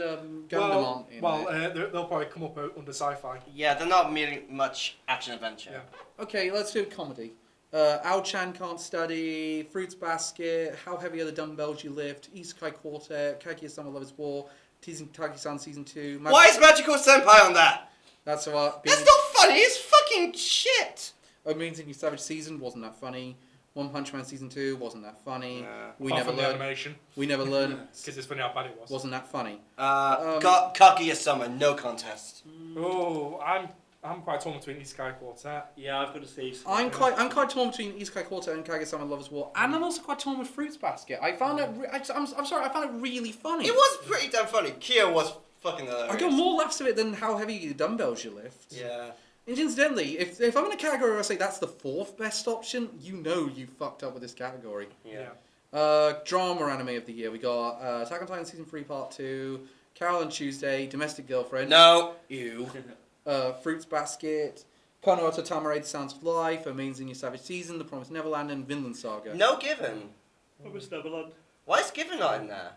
Gundam aren't in it. They'll probably come up under sci-fi. Yeah, they're not really much action adventure. Yeah. Okay, let's do a comedy. Ao-chan Can't Study, Fruits Basket, How Heavy Are the Dumbbells You Lift, Isekai Quartet, Kaguya-sama Lover's War, Teasing Taki-san Season 2... Why is Magical Senpai on that? That's what... That's not funny, it's fucking shit! Means in Your Savage Season wasn't that funny. One Punch Man Season 2 wasn't that funny. Apart from the animation. We never learned... Because it's funny how bad it was. Wasn't that funny. Kaguya-sama, no contest. Oh, I'm quite torn between Isekai Quartet. Yeah, I've got to say. I'm quite torn between Isekai Quartet and Kaguya-sama Lover's War, and I'm also quite torn with Fruits Basket. I found it. I'm sorry, I found it really funny. It was pretty damn funny. Kyo was fucking hilarious. I got more laughs of it than How Heavy the Dumbbells You Lift. Yeah. And incidentally, if I'm in a category where I say that's the fourth best option, you know you fucked up with this category. Yeah. Drama anime of the year. We got Attack on Titan Season 3 Part 2, Carol and Tuesday, Domestic Girlfriend. No. Ew. Fruits Basket, Konoha Tamare, The Sounds of Life, Means in Your Savage Season, The Promised Neverland, and Vinland Saga. No Given. Promised Neverland. Why is Given not in there?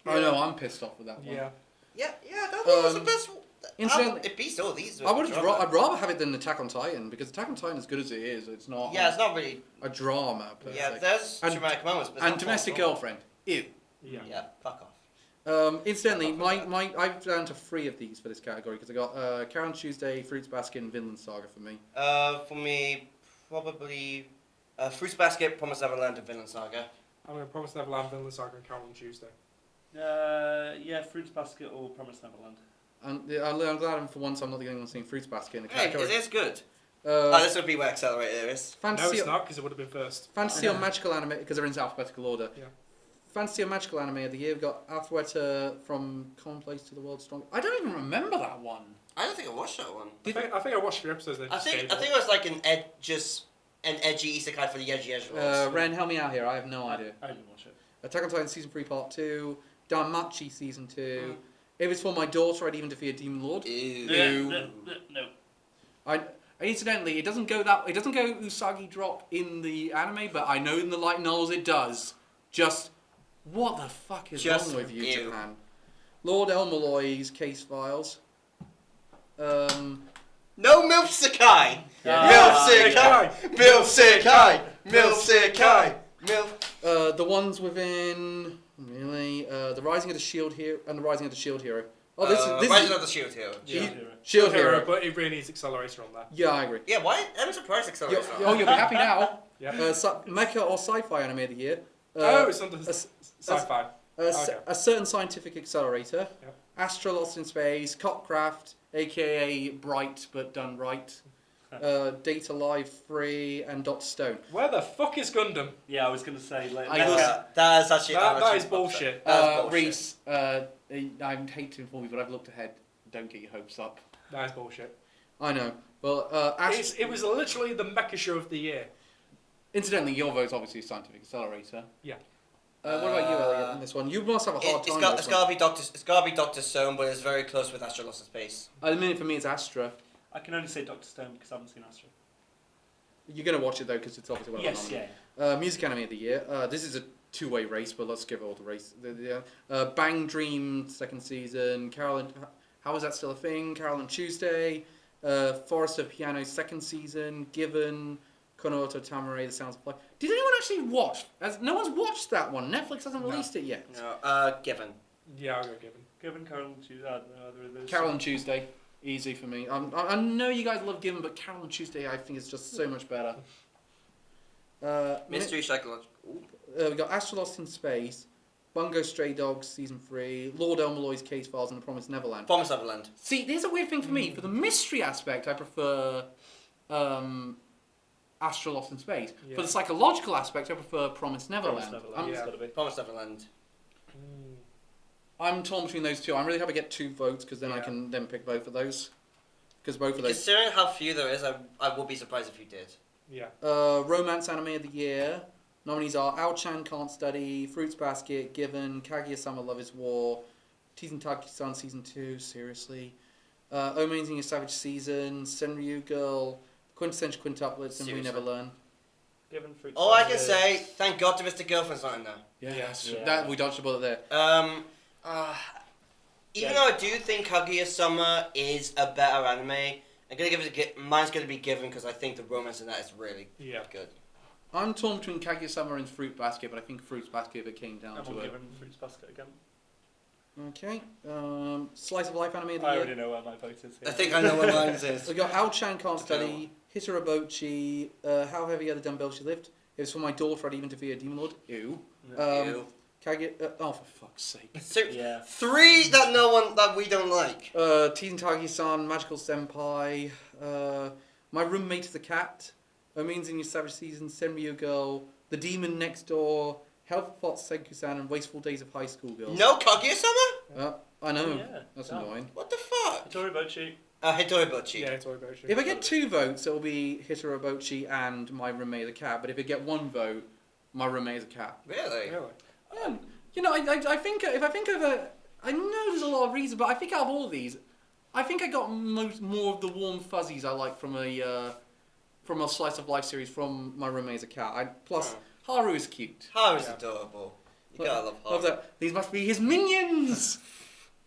I know, I'm pissed off with that one. Yeah. Yeah, that one was the best one. Incidentally, It beats all these. I'd rather have it than Attack on Titan, because Attack on Titan, as good as it is, it's not it's not really... a drama per Yeah, se. there's dramatic moments, but it's And not Domestic awful. Girlfriend. Ew. Yeah. Yeah, fuck off. Incidentally, I've down to 3 of these for this category, because I got Carol and Tuesday, Fruits Basket, and Vinland Saga for me. For me, probably Fruits Basket, Promised Neverland, and Vinland Saga. I'm going to Promise Neverland, Vinland Saga, and Carol on Tuesday. Yeah, Fruits Basket or Promised Neverland. And I'm glad for once I'm not the only one seeing Fruits Basket in the Hey, category. it is good. This would be where Accelerator is. No, Fantasy, it's not, because it would have been first. Fantasy or Magical Anime, because they're in alphabetical order. Yeah. Fantasy or Magical Anime of the year, we've got Alphabeta from Commonplace to the World's Strongest. I don't even remember that one. I don't think I watched that one. I think I watched 3 episodes. Then I think it was like an edgy isekai for the edgy edgelords. Ren, help me out here, I have no idea. I didn't watch it. Attack on Titan Season 3 Part 2, Danmachi Season 2. If it's for my daughter, I'd even defeat a Demon Lord. Ew. No. Incidentally, it doesn't go Usagi drop in the anime, but I know in the light novels it does. Just what the fuck is wrong with you, ew. Japan? Lord El Malloy's Case Files. No Milf Sakai! Yeah. Milf Sakai! Milf Sakai! Milf Sakai! Milf. The ones within the Rising of the Shield Hero and the Rising of the Shield Hero. Oh, this Rising is of the Shield Hero. Shield Hero. But it really needs Accelerator on that. Yeah, I agree. Yeah, why? I'm surprised Accelerator. You'll be happy now. Yeah. Mecha or sci-fi anime of the year. It's under sci-fi. A certain scientific accelerator. Yep. Astra Lost in Space. Copcraft, aka Bright but done right. Data Live 3 and Dr. Stone. Where the fuck is Gundam? Yeah, I was going to say. Like, That is actually... That is bullshit. Reese, I hate to inform you, but I've looked ahead. Don't get your hopes up. That is bullshit. I know. Well, It was literally the mecha show of the year. incidentally, your vote's obviously a scientific accelerator. Yeah. What about you, Elliot, in this one? You must have a hard time with It's this gotta be Dr. Stone, but it's very close with Astra Lost in Space. one. At the minute, for me, it's Astra. I can only say Dr. Stone because I haven't seen Astra. You're going to watch it, though, because it's obviously one of Yes, the yeah. Music Anime of the Year. This is a two-way race, but let's give it all the race. Bang Dream, second season. How is that still a thing? Carol and Tuesday. Forest of Piano, second season. Given. Konoha Tamare, The Sounds of Life. Did anyone actually watch? No one's watched that one. Netflix hasn't released it yet. No, Given. Yeah, I'll go Given. Given Carol and Tuesday. Carol and Tuesday. Easy for me. I know you guys love Given, but Carol and Tuesday I think is just so much better. Mystery Psychological. We got Astro Lost in Space, Bungo Stray Dogs Season 3, Lord El Malloy's Case Files, and The Promised Neverland. Promised Neverland. See, there's a weird thing for me. For the mystery aspect, I prefer Astro Lost in Space. Yeah. For the psychological aspect, I prefer Promised Neverland. Promised Neverland. Yeah. It's gotta be. Promised Neverland. I'm torn between those two. I'm really happy to get 2 votes because then I Yeah. can then pick both of those. Because both of those. Considering how few there is, I would be surprised if you did. Yeah. Romance Anime of the Year. Nominees are Ao-chan Can't Study, Fruits Basket, Given, Kaguya-sama Love is War, Teasing Taki-san Season 2, seriously, Amazing Savage Season, Senryu Girl, Quintessential Quintuplets, and We Never Learn. Given fruits. All I can say, thank God the Mr. Girlfriend's not in there. Yes, Yeah. that we dodged a bullet there. Even though I do think Kaguya-sama is a better anime, I'm gonna give it mine's gonna be Given because I think the romance in that is really good. I'm torn between Kaguya-sama and Fruit Basket, but I think Fruit Basket if it came down I'm to it. given fruits basket again. Okay. Slice of Life anime of the I year. already know where my vote is. Here. I think I know what mine is. We got Ao-chan Can't Study, Hitarabochi, How Heavy Are the Dumbbells She Lift. It was for my daughter, I'd even defeat a Demon Lord. Ew. Ew. Kaguya, oh, for fuck's sake. So, Yeah. 3 that we don't like. Teasing Taki-san, Magical Senpai, My Roommate is a Cat, Means in Your Savage Season, Senryu Girl, The Demon Next Door, Health Pot Senku-san, and Wasteful Days of High School Girls. No Kaguya-sama? I know. Oh, yeah. That's Damn. annoying. What the fuck? Hitoribochi. Hitoribochi. Yeah, it's all about you. If I get 2 votes, it'll be Hitarabochi and My Roommate is a Cat, but if I get 1 vote, My Roommate is a Cat. Really? Yeah, you know, I think if I think of I know there's a lot of reasons, but I think out of all of these, I think I got more of the warm fuzzies I like from a Slice of Life series from My Roommate is a Cat. Plus, Haru is cute. Haru's adorable. You gotta love Haru. Love that. These must be his minions.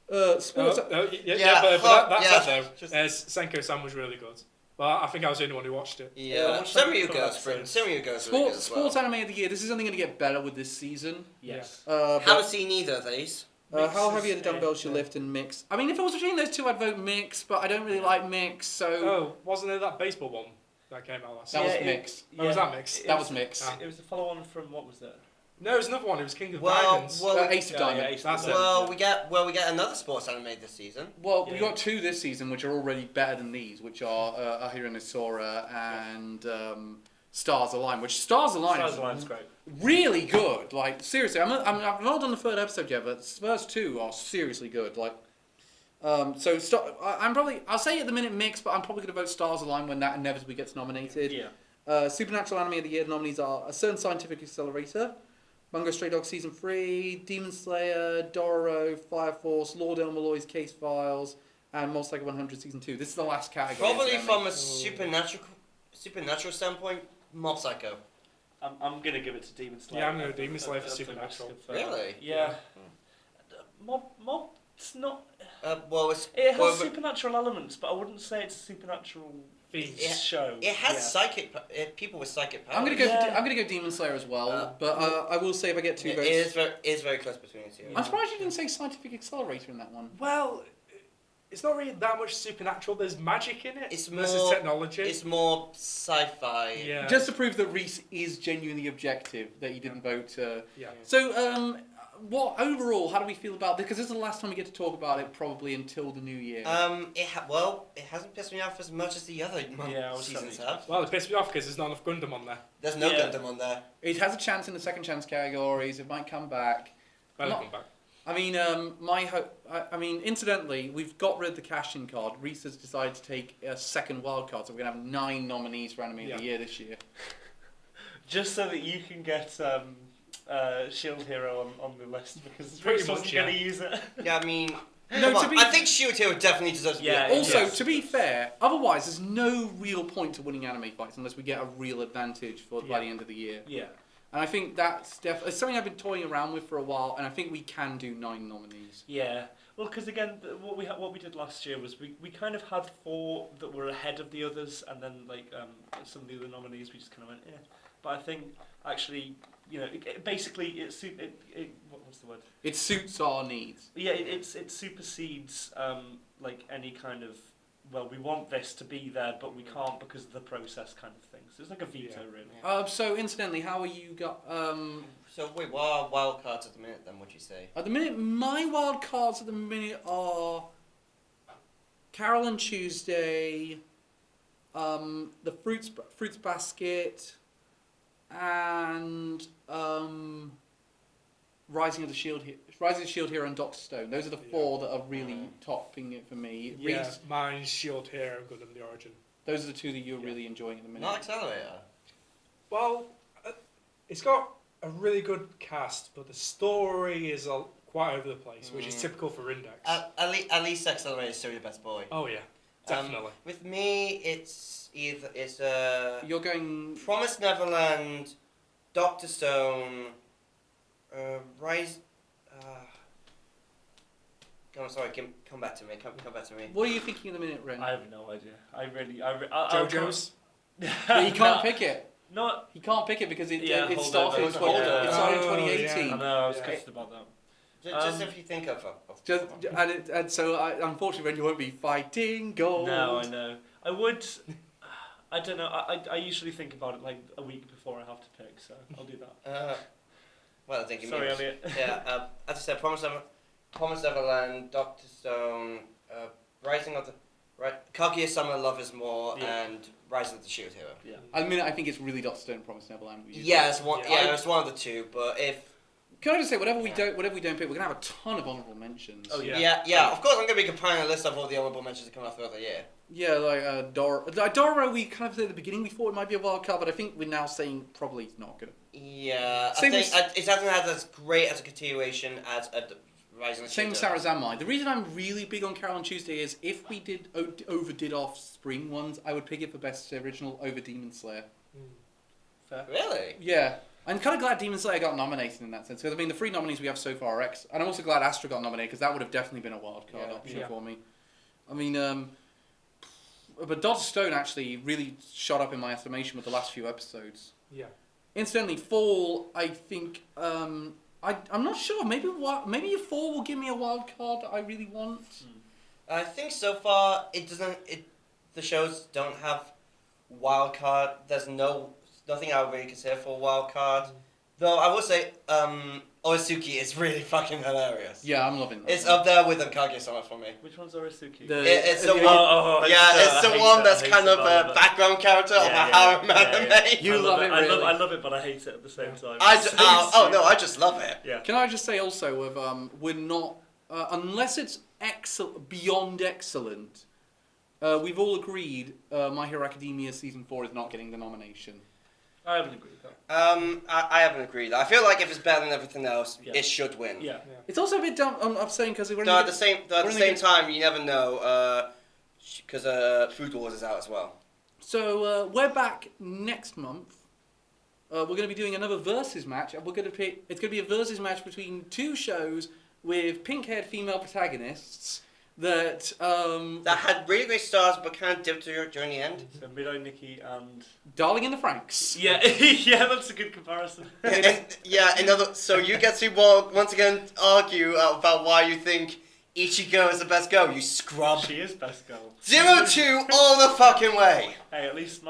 Sports. But that said though, Senko-san was really good. Well, I think I was the only one who watched it. Yeah, Senryu Girl's really good as well. Sports anime of the year. This is only going to get better with this season. Yes. Haven't seen either of these. How Heavy Are the Dumbbells You Lift and Mix. I mean, if it was between those two, I'd vote Mix, but I don't really like Mix, so... Oh, wasn't there that baseball one that came out last That year? was Mix. Oh, was that Mix? That was Mix. It was the follow-on from, what was that? No, it was another one. It was King of Diamonds. Ace of Diamonds. Ace of That's it. Diamonds. We get another sports anime this season. Well, we Yeah. got 2 this season, which are already better than these, which are Ahira Nisora and Stars Align, which Stars Align Align's great. really good. Like, seriously, I've not done the 3rd episode yet, but the first 2 are seriously good. Like, I'll say at the minute Mix, but I'm probably going to vote Stars Align when that inevitably gets nominated. Yeah. Supernatural Anime of the Year, the nominees are A Certain Scientific Accelerator, Bungo Stray Dogs Season 3, Demon Slayer, Dororo, Fire Force, Lord Elmaloy's Case Files, and Most Like 100 Season 2. This is the last category. Probably incidentally. from a supernatural standpoint, Mob Psycho. I'm going to give it to Demon Slayer. Yeah, I'm going to Demon Slayer for At the Supernatural. risk of, Really? Yeah. Mob, it's not... It has supernatural elements, but I wouldn't say it's a supernatural show. It has people with psychic powers. I'm gonna go Demon Slayer as well, but I will say if I get 2 votes, It is very close between the two. I'm surprised you didn't say Scientific Accelerator in that one. Well, it's not really that much supernatural. There's magic in it. It's versus more technology. It's more sci-fi. Yeah. Just to prove that Reese is genuinely objective, that he didn't vote. Yeah. So, what overall? How do we feel about this? Because this is the last time we get to talk about it, probably until the new year. It hasn't pissed me off as much as the other seasons have. Well, it pissed me off because there's not enough Gundam on there. There's no Gundam on there. It has a chance in the second chance categories. It might come back. Better come back. I mean, incidentally, we've got rid of the cash-in card. Reese has decided to take a second wild card, so we're going to have 9 nominees for Anime of the Year this year. Just so that you can get Shield Hero on the list, because Pretty Reese wasn't much, going to use it. Yeah, I mean... No, come on. I think Shield Hero definitely deserves to be Yeah, on. Also, to be fair, otherwise there's no real point to winning anime fights unless we get a real advantage by the end of the year. Yeah. And I think that's definitely something I've been toying around with for a while, and I think we can do 9 nominees. Yeah. Well, because again, what we did last year was we kind of had 4 that were ahead of the others, and then some of the other nominees we just kind of went, eh. But I think actually, what's the word? It suits our needs. Yeah, it supersedes any kind of, well, we want this to be there, but we can't because of the process kind of thing. So it's like a veto, really. So incidentally, how are you got? So wait, what are wild cards at the minute then? Would you say? At the minute, my wild cards at the minute are Carol and Tuesday, the Fruits Basket, and Rising of the Shield Hero and Doctor Stone. Those are the 4 that are really topping it for me. Yeah, Reese, mine's Shield Hero and Gundam the Origin. those are the 2 that you're really enjoying at the minute. Not Accelerator. Well, It's got a really good cast, but the story is quite over the place, which is typical for Index. At least Accelerator is still your best boy. Oh yeah, definitely. With me, it's You're going. Promised Neverland, Doctor Stone, Rise. I'm sorry. Come back to me. Come back to me. What are you thinking at the minute, Ren? I have no idea. JoJo's. But he can't pick it. Not. He can't pick it because it hold started in on, 20, yeah. it started in Oh, 2018. yeah. I know. I was confused about that. Just if you think of And so, unfortunately, Ren, you won't be fighting gold. No, I know. I would. I don't know. I usually think about it like a week before I have to pick, so I'll do that. Well, I think it Sorry, means. Elliot. Yeah. As I said, Promised Neverland, Doctor Stone, Rising of the Kaguya-sama Love is More, and Rise of the Shield Hero. Yeah. At the minute, I think it's really Doctor Stone, Promised Neverland. Yeah, it's one. Yeah, it's one of the two. But if Can I just say, whatever we don't pick, we're gonna have a ton of honourable mentions. Oh, yeah. yeah, of course, I'm gonna be compiling a list of all the honorable mentions that come out throughout the year. Yeah, like Dora, we kind of said at the beginning we thought it might be a wild card, but I think we're now saying probably not gonna. Yeah, Same I think it hasn't had as great as a continuation as Rising of the Same with Shield Hero. Sarazanmai. The reason I'm really big on Carol on Tuesday is if we did overdid off spring ones, I would pick it for best original over Demon Slayer. Fair. Really? Yeah. I'm kind of glad Demon Slayer got nominated in that sense. Because, I mean, the 3 nominees we have so far are X. And I'm also glad Astra got nominated, because that would have definitely been a wild card option for me. I mean, but Doctor Stone actually really shot up in my estimation with the last few episodes. Yeah. Incidentally, Fall, I think, I'm not sure. Maybe your Fall will give me a wild card that I really want. I think so far it doesn't. The shows don't have wild card. There's nothing I would really consider for a wild card. Though I will say, Oisuki is really fucking hilarious. Yeah, I'm loving that. It's up there with Kaguya-sama for me. Which one's Orisuke? It's the one. I it's the hate one it, that's I hate kind it, of I love a it. background character of a harem anime. You love it, really. I love it, but I hate it at the same time. I just love it. Yeah. Can I just say also, we're not unless it's beyond excellent. We've all agreed My Hero Academia season 4 is not getting the nomination. I haven't agreed with that. I haven't agreed. I feel like if it's better than everything else, it should win. Yeah. It's also a bit dumb. I'm saying because we're Though at the same time, you never know, because Food Wars is out as well. So we're back next month. We're going to be doing another versus match, and it's going to be a versus match between 2 shows with pink-haired female protagonists that had really great stars, but kind of dipped during the end. So Midoi, Nikki, and Darling in the Franxx. yeah, yeah, that's a good comparison. So you get to once again argue about why you think Ichigo is the best girl. You scrub. She is best girl. 0-2 all the fucking way. Hey, at least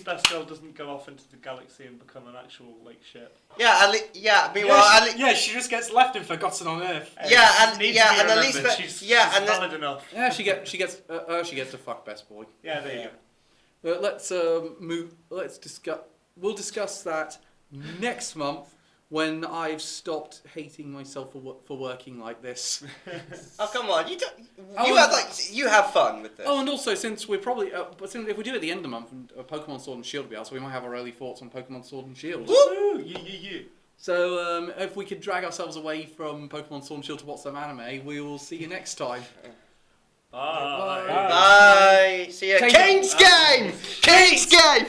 best girl doesn't go off into the galaxy and become an actual ship. Yeah, meanwhile, she just gets left and forgotten on Earth. Hey, and at least she's and valid enough. Yeah, she gets to fuck best boy. Yeah, there you go. But let's move. We'll discuss that next month when I've stopped hating myself for working like this. Oh come on, you have fun with this. Oh, and also since we're probably, if we do it at the end of the month, and Pokemon Sword and Shield will be out, so we might have our early thoughts on Pokemon Sword and Shield. Woo! You. So if we could drag ourselves away from Pokemon Sword and Shield to watch some anime, we will see you next time. Bye. Bye. See ya. King's Game! King's Game!